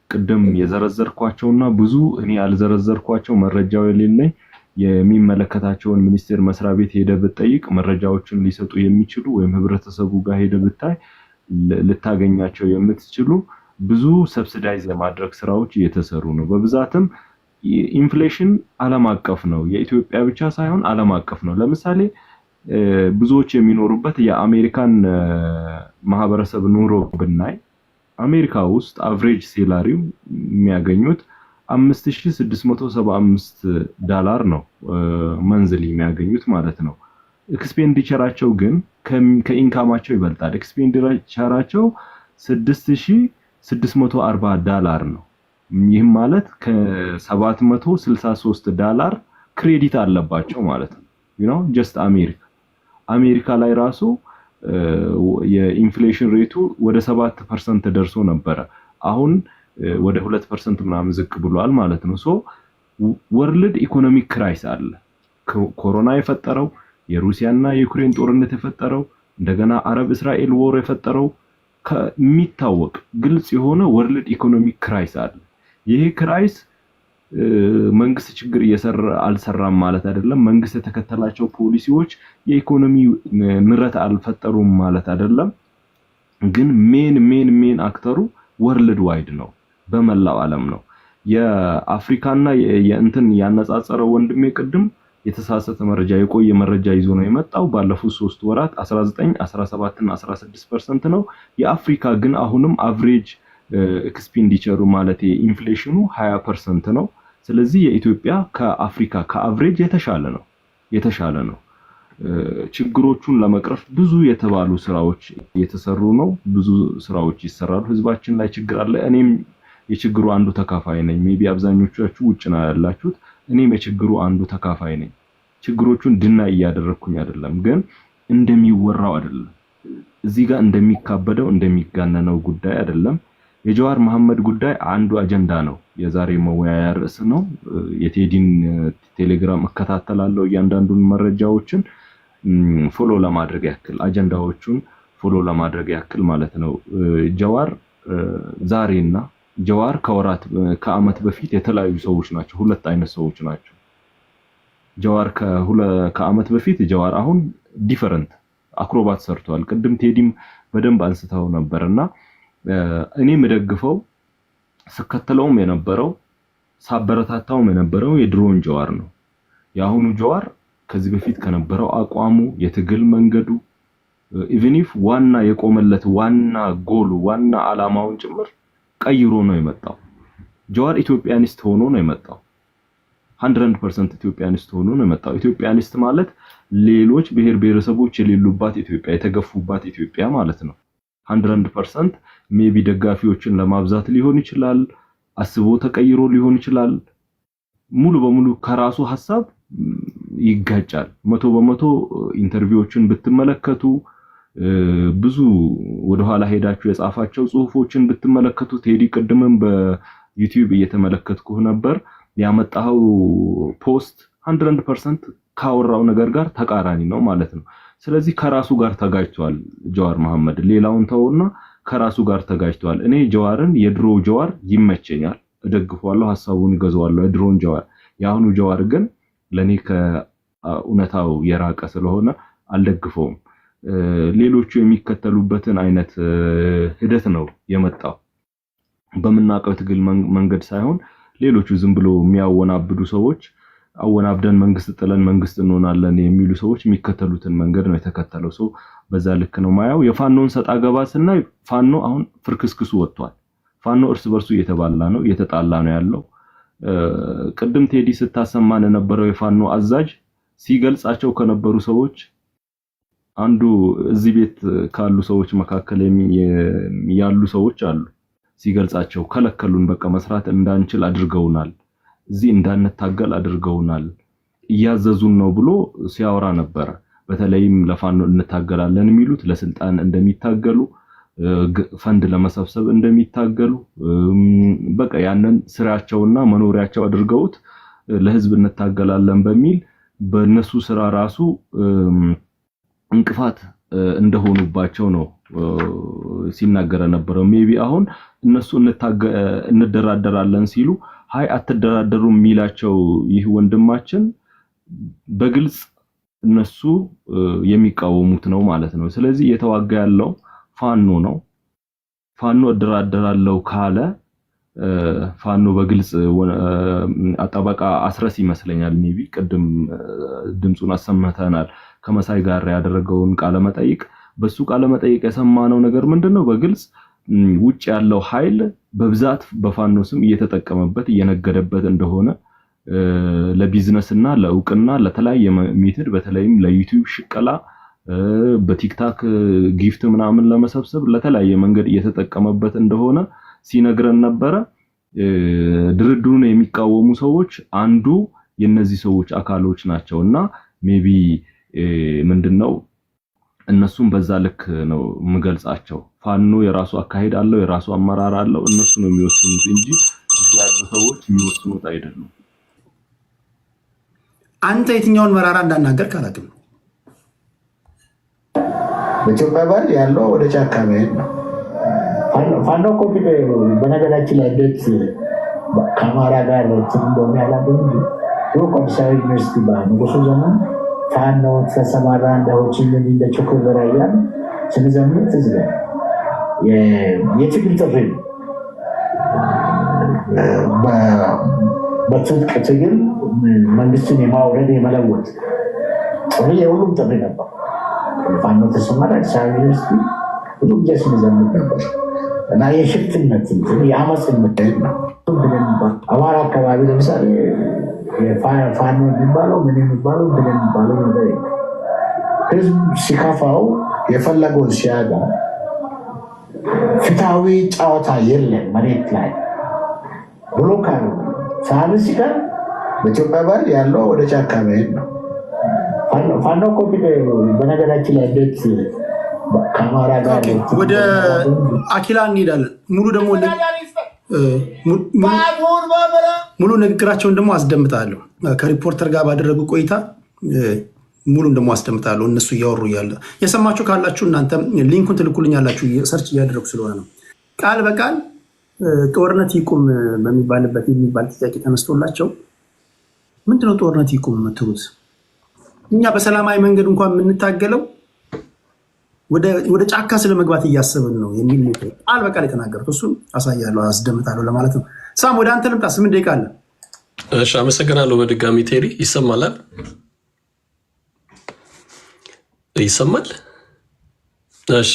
ቅድም የዘረዘርኳቸውና ብዙ እኔ ያልዘረዘርኳቸው መረጃው የሌለኝ የሚመለከታቸውን ሚኒስቴር መስሪያ ቤት ሄደ ብትጠይቅ መረጃዎችን ሊሰጡ የሚችሉ ወይም ህብረተሰቡ ጋር ሄደ ብታይ ልታገኛቸው የምትችሉ ብዙ ሰብሲዳይዝ ለማድረግ ስራዎች እየተሰሩ ነው። በብዛትም ኢንፍሌሽን ዓለም አቀፍ ነው፣ የኢትዮጵያ ብቻ ሳይሆን ዓለም አቀፍ ነው። ለምሳሌ ብዙዎች የሚኖሩበት የአሜሪካን ማህበረሰብ ኑሮ ብናይ አሜሪካ ውስጥ አቨሬጅ ሴላሪው የሚያገኙት $5675 ነው መንዝሊ የሚያገኙት ማለት ነው። ኤክስፔንዲቸራቸው ግን ከኢንካማቸው ይበልጣል። ኤክስፔንዲቸራቸው $6640 ነው። ይህም ማለት $763 ክሬዲት አለባቸው ማለት ነው። ጀስት አሜሪካ ላይ ራሱ የኢንፍሌሽን ሬቱ ወደ 7% ደርሶ ነበረ። አሁን ወደ 2% ምናምን ዝቅ ብሏል ማለት ነው። ሶ ወርልድ ኢኮኖሚክ ክራይስ አለ። ኮሮና የፈጠረው የሩሲያና የዩክሬን ጦርነት የፈጠረው እንደገና አረብ እስራኤል ወር የፈጠረው ከሚታወቅ ግልጽ የሆነ ወርልድ ኢኮኖሚክ ክራይስ አለ። ይሄ ክራይስ መንግስት ችግር አልሰራም ማለት አይደለም። መንግስት የተከተላቸው ፖሊሲዎች የኢኮኖሚ ምረት አልፈጠሩም ማለት አይደለም። ግን ሜን አክተሩ ወርልድ ዋይድ ነው፣ በመላው ዓለም ነው። የአፍሪካና የእንትን ያነጻጸረው ወንድሜ ቅድም የተሳሳተ መረጃ የቆየ መረጃ ይዞ ነው የመጣው። ባለፉት 3 ወራት 19 17 እና 16% ነው። የአፍሪካ ግን አሁንም አቨሬጅ ኤክስፔንዲቸሩ ማለት ኢንፍሌሽኑ 20% ነው። ስለዚህ የኢትዮጵያ ከአፍሪካ ከአቨሬጅ የተሻለ ነው። ችግሮቹን ለመቅረፍ ብዙ የተባሉ ስራዎች እየተሰሩ ነው። ብዙ ስራዎች ይሰራሉ። ህዝባችን ላይ ችግር አለ። እኔም የችግሩ አንዱ ተካፋይ ነኝ። ሜቢ አብዛኞቻችሁ ውጭ ነው ያላችሁት። እኔም የችግሩ አንዱ ተካፋይ ነኝ። ችግሮቹን ድና እያደረኩኝ አይደለም፣ ግን እንደሚወራው አይደለም። እዚህ ጋር እንደሚካበደው እንደሚጋነነው ጉዳይ አይደለም። የጀዋር መሐመድ ጉዳይ አንዱ አጀንዳ ነው። የዛሬ መወያያ ርዕስ ነው። የቴዲን ቴሌግራም እከታተላለሁ እያንዳንዱን መረጃዎችን ፎሎ ለማድረግ ያክል አጀንዳዎቹን ፎሎ ለማድረግ ያክል ማለት ነው። ጀዋር ዛሬና ጀዋር ከአመት በፊት የተለያዩ ሰዎች ናቸው። ሁለት አይነት ሰዎች ናቸው። ጀዋር ከአመት በፊት ጀዋር አሁን ዲፈረንት አክሮባት ሰርቷል። ቅድም ቴዲም በደንብ አንስተው ነበርና እኔ የምደግፈው ስከተለውም የነበረው ሳበረታታውም የነበረው የድሮን ጀዋር ነው። የአሁኑ ጀዋር ከዚህ በፊት ከነበረው አቋሙ የትግል መንገዱ ኢቭን ኢፍ ዋና የቆመለት ዋና ጎሉ ዋና አላማውን ጭምር ቀይሮ ነው የመጣው። ጀዋር ኢትዮጵያኒስት ሆኖ ነው የመጣው። 100% ኢትዮጵያኒስት ሆኖ ነው የመጣው። ኢትዮጵያኒስት ማለት ሌሎች ብሔር ብሔረሰቦች የሌሉባት ኢትዮጵያ የተገፉባት ኢትዮጵያ ማለት ነው። 100% ሜቢ ደጋፊዎችን ለማብዛት ሊሆን ይችላል፣ አስቦ ተቀይሮ ሊሆን ይችላል። ሙሉ በሙሉ ከራሱ ሐሳብ ይጋጫል። 100% ኢንተርቪዎችን ብትመለከቱ ብዙ ወደ ኋላ ሄዳችሁ የጻፋቸው ጽሁፎችን ብትመለከቱ ቴዲ ቅድምም በዩቲዩብ እየተመለከትኩ ነበር ያመጣው ፖስት 100% ካወራው ነገር ጋር ተቃራኒ ነው ማለት ነው። ስለዚህ ከራሱ ጋር ተጋጭቷል ጀዋር መሐመድ። ሌላውን ተውና ከራሱ ጋር ተጋጭቷል። እኔ ጀዋርን የድሮ ጀዋር ይመቸኛል፣ እደግፈዋለሁ፣ ሐሳቡን ገዘዋለሁ የድሮን ጀዋር። የአሁኑ ጀዋር ግን ለኔ ከእውነታው የራቀ ስለሆነ አልደግፈውም። ሌሎቹ የሚከተሉበትን አይነት ሂደት ነው የመጣው። በመናቀው ትግል መንገድ ሳይሆን ሌሎቹ ዝም ብሎ የሚያወናብዱ ሰዎች አወናብደን መንግስት ጥለን መንግስት እንሆናለን የሚሉ ሰዎች የሚከተሉትን መንገድ ነው የተከተለው። ሰው በዛ ልክ ነው ማያው። የፋኖን ሰጣ ገባ ስናይ ፋኖ አሁን ፍርክስክሱ ወጥቷል። ፋኖ እርስ በርሱ እየተባላ ነው እየተጣላ ነው ያለው። ቅድም ቴዲ ስታሰማን የነበረው የፋኖ አዛዥ ሲገልጻቸው ከነበሩ ሰዎች አንዱ እዚህ ቤት ካሉ ሰዎች መካከል ያሉ ሰዎች አሉ። ሲገልጻቸው ከለከሉን፣ በቃ መስራት እንዳንችል አድርገውናል፣ እዚህ እንዳንታገል አድርገውናል፣ እያዘዙን ነው ብሎ ሲያወራ ነበር። በተለይም ለፋኖ እንታገላለን የሚሉት ለስልጣን እንደሚታገሉ፣ ፈንድ ለመሰብሰብ እንደሚታገሉ፣ በቃ ያንን ስራቸውና መኖሪያቸው አድርገውት ለህዝብ እንታገላለን በሚል በእነሱ ስራ ራሱ እንቅፋት እንደሆኑባቸው ነው ሲናገረ ነበረው። ሜቢ አሁን እነሱ እንደራደራለን ሲሉ ሃይ አትደራደሩ የሚላቸው ይህ ወንድማችን በግልጽ እነሱ የሚቃወሙት ነው ማለት ነው። ስለዚህ እየተዋጋ ያለው ፋኖ ነው። ፋኖ እደራደራለሁ ካለ ፋኖ በግልጽ አጣበቃ አስረስ ይመስለኛል። ሜቢ ቅድም ድምጹን አሰምተናል ከመሳይ ጋር ያደረገውን ቃለ መጠይቅ። በሱ ቃለ መጠይቅ የሰማነው ነገር ምንድነው? በግልጽ ውጭ ያለው ኃይል በብዛት በፋኖ ስም እየተጠቀመበት እየነገደበት እንደሆነ ለቢዝነስና ለእውቅና ለተለያየ ሜትድ በተለይም ለዩቲዩብ ሽቀላ በቲክታክ ጊፍት ምናምን ለመሰብሰብ ለተለያየ መንገድ እየተጠቀመበት እንደሆነ ሲነግረን ነበረ። ድርድሩን የሚቃወሙ ሰዎች አንዱ የነዚህ ሰዎች አካሎች ናቸውና ሜቢ ምንድነው እነሱም በዛ ልክ ነው የምገልጻቸው። ፋኖ የራሱ አካሄድ አለው፣ የራሱ አመራር አለው። እነሱ ነው የሚወስኑት እንጂ ያሉ ሰዎች የሚወስኑት አይደሉም። አንተ የትኛውን መራራ እንዳናገር ካላቅም በኢትዮጵያ ባህል ያለው ወደ ጫካ መሄድ ነው። ፋኖ እኮ በነገራችን ላይ እንዴት ከአማራ ጋር እንትን እንደሚያላገኝ አዲስ አበባ ዩኒቨርሲቲ በንጉሱ ዘመን ፋኖ ተሰማራ እንደሆችን እንደ ቾኮበር እያልን ስንዘምር ትዝ ይላል። የትግል ጥሪ በትጥቅ ትግል መንግስትን የማውረድ የመለወጥ ጥሪ የሁሉም ጥሪ ነበር። ፋኖ ተሰማራ አዲስ አበባ ዩኒቨርሲቲ ብዙ ጊዜ ስንዘምር ነበር እና የሽፍትነት የአመፅ ምድል ነው። አማራ አካባቢ ለምሳሌ ፋኖ የሚባለው ምን የሚባለው ምን የሚባለው ነገር ህዝብ ሲከፋው የፈለገውን ሲያጋ ፍትሃዊ ጨዋታ የለም መሬት ላይ ብሎ ካሉ ሳህን ሲቀር በኢትዮጵያ ባህል ያለው ወደ ጫካ መሄድ ነው። ፋኖ እኮ በነገራችን ላይ እንዴት ከአማራ ጋር ወደ አኪላ እንሄዳለን። ሙሉ ንግግራቸውን ደግሞ አስደምጣለሁ። ከሪፖርተር ጋር ባደረጉ ቆይታ ሙሉን ደግሞ አስደምጣለሁ። እነሱ እያወሩ እያለ የሰማችሁ ካላችሁ እናንተ ሊንኩን ትልኩልኛላችሁ። ሰርች እያደረጉ ስለሆነ ነው። ቃል በቃል ጦርነት ይቁም በሚባልበት የሚባል ጥያቄ ተነስቶላቸው ምንድነው ጦርነት ይቁም የምትሉት? እኛ በሰላማዊ መንገድ እንኳን የምንታገለው ወደ ጫካ ስለመግባት እያሰብን ነው የሚል ቃል በቃል የተናገሩት እሱን አሳያለሁ፣ አስደምጣለሁ ለማለት ነው። ሳም ወደ አንተ ልምጣ። 8 ደቂቃ አለ። እሺ፣ አመሰግናለሁ። በድጋሚ ቴሪ ይሰማላል? ይሰማል? እሺ፣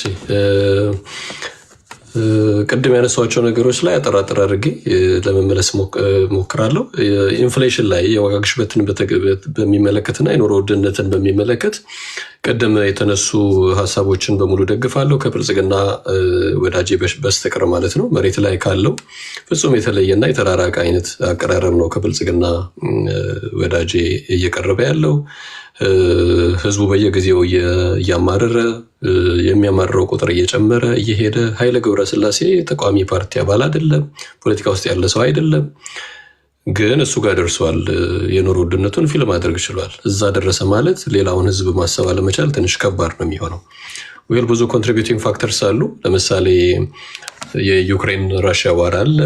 ቅድም ያነሷቸው ነገሮች ላይ አጠራጥር አድርጌ ለመመለስ ሞክራለሁ። ኢንፍሌሽን ላይ የዋጋ ግሽበትን በሚመለከትና የኑሮ ውድነትን በሚመለከት ቅድም የተነሱ ሀሳቦችን በሙሉ ደግፋለሁ፣ ከብልጽግና ወዳጄ በስተቀር ማለት ነው። መሬት ላይ ካለው ፍጹም የተለየና የተራራቀ አይነት አቀራረብ ነው ከብልጽግና ወዳጄ እየቀረበ ያለው። ህዝቡ በየጊዜው እያማረረ የሚያማርረው ቁጥር እየጨመረ እየሄደ ኃይለ ገብረስላሴ ተቃዋሚ ፓርቲ አባል አይደለም፣ ፖለቲካ ውስጥ ያለ ሰው አይደለም፣ ግን እሱ ጋር ደርሷል። የኑሮ ውድነቱን ፊልም ማድረግ ችሏል። እዛ ደረሰ ማለት ሌላውን ህዝብ ማሰብ አለመቻል ትንሽ ከባድ ነው የሚሆነው። ወይል ብዙ ኮንትሪቢዩቲንግ ፋክተርስ አሉ። ለምሳሌ የዩክሬን ራሽያ ዋር አለ።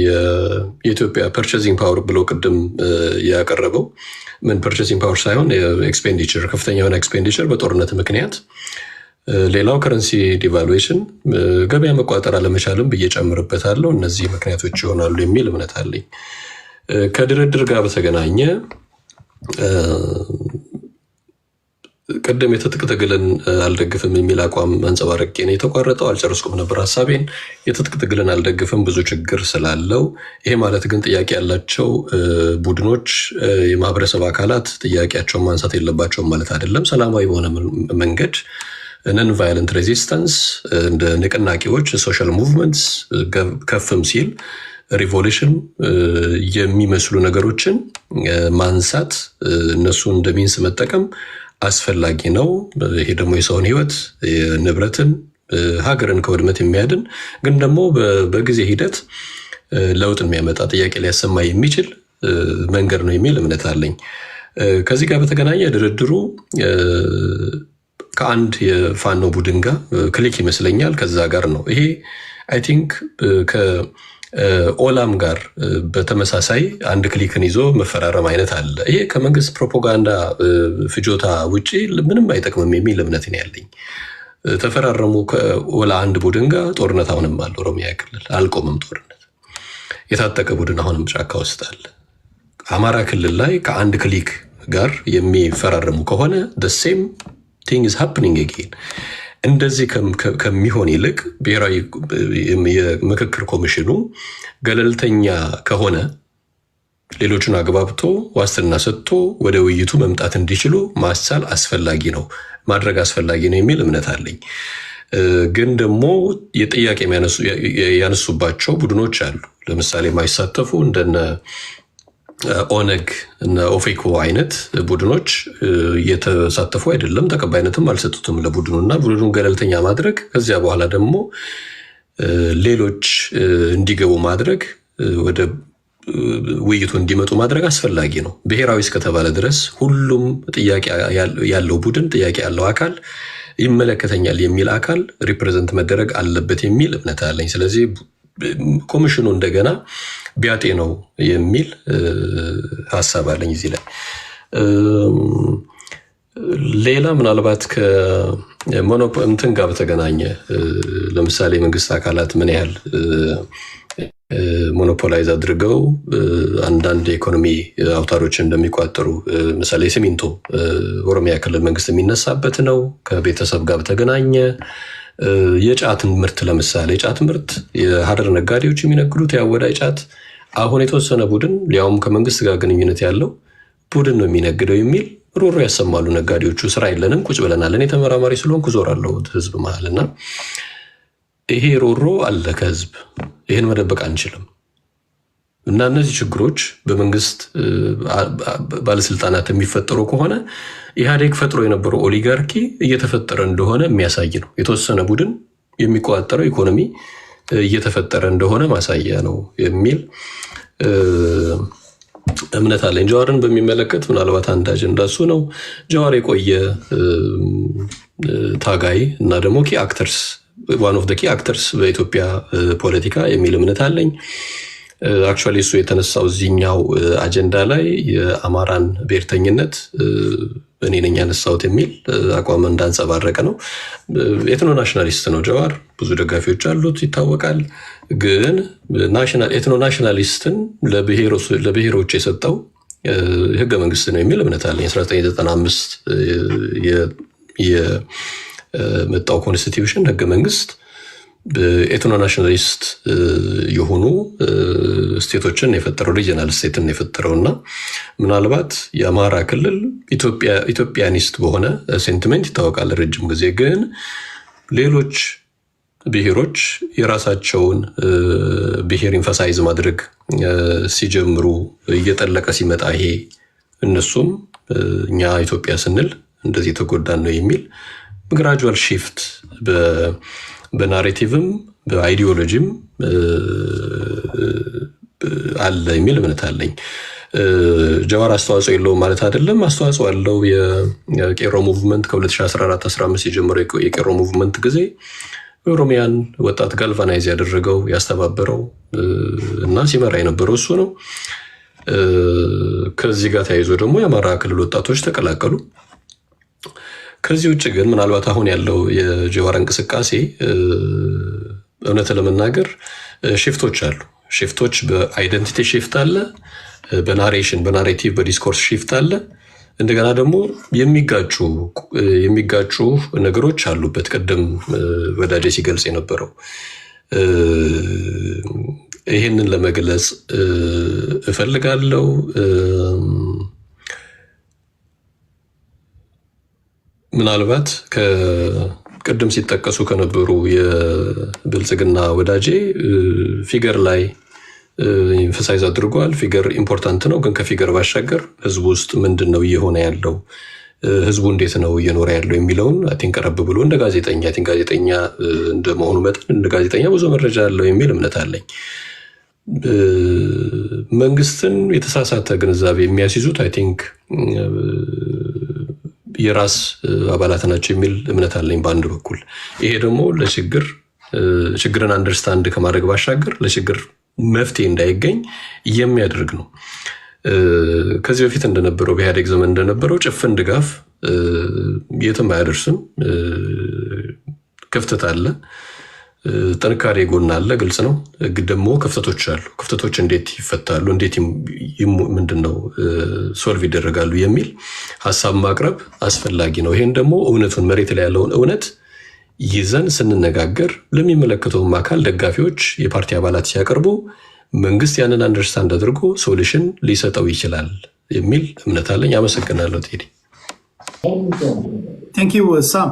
የኢትዮጵያ ፐርቼዚንግ ፓወር ብሎ ቅድም ያቀረበው ምን ፐርቼሲንግ ፓወር ሳይሆን ኤክስፔንዲቸር፣ ከፍተኛ የሆነ ኤክስፔንዲቸር በጦርነት ምክንያት። ሌላው ከረንሲ ዲቫሉዌሽን፣ ገበያ መቋጠር አለመቻልም ብዬ ጨምርበታለሁ። እነዚህ ምክንያቶች ይሆናሉ የሚል እምነት አለኝ። ከድርድር ጋር በተገናኘ ቅድም የትጥቅ ትግልን አልደግፍም የሚል አቋም አንጸባርቄ ነው የተቋረጠው። አልጨረስኩም ነበር ሀሳቤን። የትጥቅ ትግልን አልደግፍም ብዙ ችግር ስላለው። ይሄ ማለት ግን ጥያቄ ያላቸው ቡድኖች፣ የማህበረሰብ አካላት ጥያቄያቸውን ማንሳት የለባቸውም ማለት አይደለም። ሰላማዊ በሆነ መንገድ ነን ቫይለንት ሬዚስተንስ፣ እንደ ንቅናቄዎች፣ ሶሻል ሙቭመንትስ ከፍም ሲል ሪቮሉሽን የሚመስሉ ነገሮችን ማንሳት፣ እነሱ እንደ ሚንስ መጠቀም አስፈላጊ ነው። ይሄ ደግሞ የሰውን ህይወት፣ ንብረትን፣ ሀገርን ከውድመት የሚያድን ግን ደግሞ በጊዜ ሂደት ለውጥ የሚያመጣ ጥያቄ ሊያሰማ የሚችል መንገድ ነው የሚል እምነት አለኝ። ከዚህ ጋር በተገናኘ ድርድሩ ከአንድ የፋኖ ቡድን ጋር ክሊክ ይመስለኛል ከዛ ጋር ነው። ይሄ አይ ቲንክ ኦላም ጋር በተመሳሳይ አንድ ክሊክን ይዞ መፈራረም አይነት አለ። ይሄ ከመንግስት ፕሮፓጋንዳ ፍጆታ ውጭ ምንም አይጠቅምም የሚል እምነት ነው ያለኝ። ተፈራረሙ ከኦላ አንድ ቡድን ጋር። ጦርነት አሁንም አለ ኦሮሚያ ክልል፣ አልቆምም ጦርነት። የታጠቀ ቡድን አሁንም ጫካ ውስጥ አለ። አማራ ክልል ላይ ከአንድ ክሊክ ጋር የሚፈራረሙ ከሆነ the same thing is happening again። እንደዚህ ከሚሆን ይልቅ ብሔራዊ የምክክር ኮሚሽኑ ገለልተኛ ከሆነ ሌሎቹን አግባብቶ ዋስትና ሰጥቶ ወደ ውይይቱ መምጣት እንዲችሉ ማስቻል አስፈላጊ ነው፣ ማድረግ አስፈላጊ ነው የሚል እምነት አለኝ። ግን ደግሞ የጥያቄ ያነሱባቸው ቡድኖች አሉ። ለምሳሌ የማይሳተፉ እንደነ ኦነግ እና ኦፌኮ አይነት ቡድኖች እየተሳተፉ አይደለም፣ ተቀባይነትም አልሰጡትም ለቡድኑ እና ቡድኑን ገለልተኛ ማድረግ፣ ከዚያ በኋላ ደግሞ ሌሎች እንዲገቡ ማድረግ፣ ወደ ውይይቱ እንዲመጡ ማድረግ አስፈላጊ ነው። ብሔራዊ እስከተባለ ድረስ ሁሉም ጥያቄ ያለው ቡድን፣ ጥያቄ ያለው አካል፣ ይመለከተኛል የሚል አካል ሪፕሬዘንት መደረግ አለበት የሚል እምነት አለኝ። ስለዚህ ኮሚሽኑ እንደገና ቢያጤ ነው የሚል ሀሳብ አለኝ እዚህ ላይ። ሌላ ምናልባት ከሞኖፖሊ እንትን ጋር በተገናኘ ለምሳሌ መንግስት አካላት ምን ያህል ሞኖፖላይዝ አድርገው አንዳንድ የኢኮኖሚ አውታሮችን እንደሚቋጠሩ ምሳሌ ሲሚንቶ ኦሮሚያ ክልል መንግስት የሚነሳበት ነው። ከቤተሰብ ጋር በተገናኘ የጫትን ምርት ለምሳሌ የጫት ምርት የሀረር ነጋዴዎች የሚነግዱት ያወዳይ ጫት አሁን የተወሰነ ቡድን ሊያውም ከመንግስት ጋር ግንኙነት ያለው ቡድን ነው የሚነግደው የሚል ሮሮ ያሰማሉ ነጋዴዎቹ። ስራ የለንም ቁጭ ብለናል። እኔ ተመራማሪ ስለሆንኩ ዞራለሁ ህዝብ መሀልና ይሄ ሮሮ አለ ከህዝብ። ይህን መደበቅ አንችልም እና እነዚህ ችግሮች በመንግስት ባለስልጣናት የሚፈጠሩ ከሆነ ኢህአዴግ ፈጥሮ የነበረው ኦሊጋርኪ እየተፈጠረ እንደሆነ የሚያሳይ ነው። የተወሰነ ቡድን የሚቆጣጠረው ኢኮኖሚ እየተፈጠረ እንደሆነ ማሳያ ነው የሚል እምነት አለኝ። ጀዋርን በሚመለከት ምናልባት አንድ አጀንዳ እሱ ነው። ጀዋር የቆየ ታጋይ እና ደግሞ ኪ አክተርስ ዋን ኦፍ ኪ አክተርስ በኢትዮጵያ ፖለቲካ የሚል እምነት አለኝ። አክቹዋሊ እሱ የተነሳው እዚህኛው አጀንዳ ላይ የአማራን ብሔርተኝነት እኔ ነኝ ያነሳሁት የሚል አቋም እንዳንጸባረቀ ነው። ኤትኖ ናሽናሊስት ነው ጀዋር፣ ብዙ ደጋፊዎች አሉት ይታወቃል። ግን ኤትኖ ናሽናሊስትን ለብሔሮች የሰጠው ህገ መንግስት ነው የሚል እምነት አለኝ። 1995 የመጣው ኮንስቲትዩሽን ህገ መንግስት ኤትኖ ናሽናሊስት የሆኑ ስቴቶችን የፈጠረው ሪጂናል ስቴትን የፈጠረው እና ምናልባት የአማራ ክልል ኢትዮጵያኒስት በሆነ ሴንቲሜንት ይታወቃል ረጅም ጊዜ። ግን ሌሎች ብሔሮች የራሳቸውን ብሔር ኢንፈሳይዝ ማድረግ ሲጀምሩ እየጠለቀ ሲመጣ ይሄ እነሱም እኛ ኢትዮጵያ ስንል እንደዚህ ተጎዳን ነው የሚል ግራጁዋል ሺፍት በናሬቲቭም በአይዲዮሎጂም አለ የሚል እምነት አለኝ። ጀዋር አስተዋጽኦ የለውም ማለት አይደለም፣ አስተዋጽኦ ያለው። የቄሮ ሙቭመንት ከ2014-15 የጀመረው የቄሮ ሙቭመንት ጊዜ ኦሮሚያን ወጣት ጋልቫናይዝ ያደረገው ያስተባበረው እና ሲመራ የነበረው እሱ ነው። ከዚህ ጋር ተያይዞ ደግሞ የአማራ ክልል ወጣቶች ተቀላቀሉ። ከዚህ ውጭ ግን ምናልባት አሁን ያለው የጀዋር እንቅስቃሴ እውነት ለመናገር ሽፍቶች አሉ። ሽፍቶች በአይደንቲቲ ሽፍት አለ፣ በናሬሽን በናሬቲቭ በዲስኮርስ ሽፍት አለ። እንደገና ደግሞ የሚጋጩ ነገሮች አሉበት። ቅድም ወዳጄ ሲገልጽ የነበረው ይህንን ለመግለጽ እፈልጋለሁ። ምናልባት ቅድም ሲጠቀሱ ከነበሩ የብልጽግና ወዳጄ ፊገር ላይ ኢንፈሳይዝ አድርጓል። ፊገር ኢምፖርታንት ነው፣ ግን ከፊገር ባሻገር ህዝቡ ውስጥ ምንድን ነው እየሆነ ያለው፣ ህዝቡ እንዴት ነው እየኖረ ያለው የሚለውን አይን ቀረብ ብሎ እንደ ጋዜጠኛ እንደመሆኑ መጠን እንደ ጋዜጠኛ ብዙ መረጃ አለው የሚል እምነት አለኝ። መንግስትን የተሳሳተ ግንዛቤ የሚያስይዙት አይ ቲንክ የራስ አባላት ናቸው የሚል እምነት አለኝ በአንድ በኩል። ይሄ ደግሞ ችግርን አንደርስታንድ ከማድረግ ባሻገር ለችግር መፍትሄ እንዳይገኝ የሚያደርግ ነው። ከዚህ በፊት እንደነበረው በኢህአዴግ ዘመን እንደነበረው ጭፍን ድጋፍ የትም አያደርስም። ክፍተት አለ፣ ጥንካሬ ጎን አለ፣ ግልጽ ነው። ደግሞ ክፍተቶች አሉ። ክፍተቶች እንዴት ይፈታሉ፣ እንዴት ምንድነው ሶልቭ ይደረጋሉ የሚል ሀሳብ ማቅረብ አስፈላጊ ነው። ይሄን ደግሞ እውነቱን መሬት ላይ ያለውን እውነት ይዘን ስንነጋገር ለሚመለከተውም አካል ደጋፊዎች፣ የፓርቲ አባላት ሲያቀርቡ መንግስት ያንን አንደርስታንድ አድርጎ ሶሉሽን ሊሰጠው ይችላል የሚል እምነት አለኝ። አመሰግናለሁ ቴዲ። ቴንክ ዩ ሳም።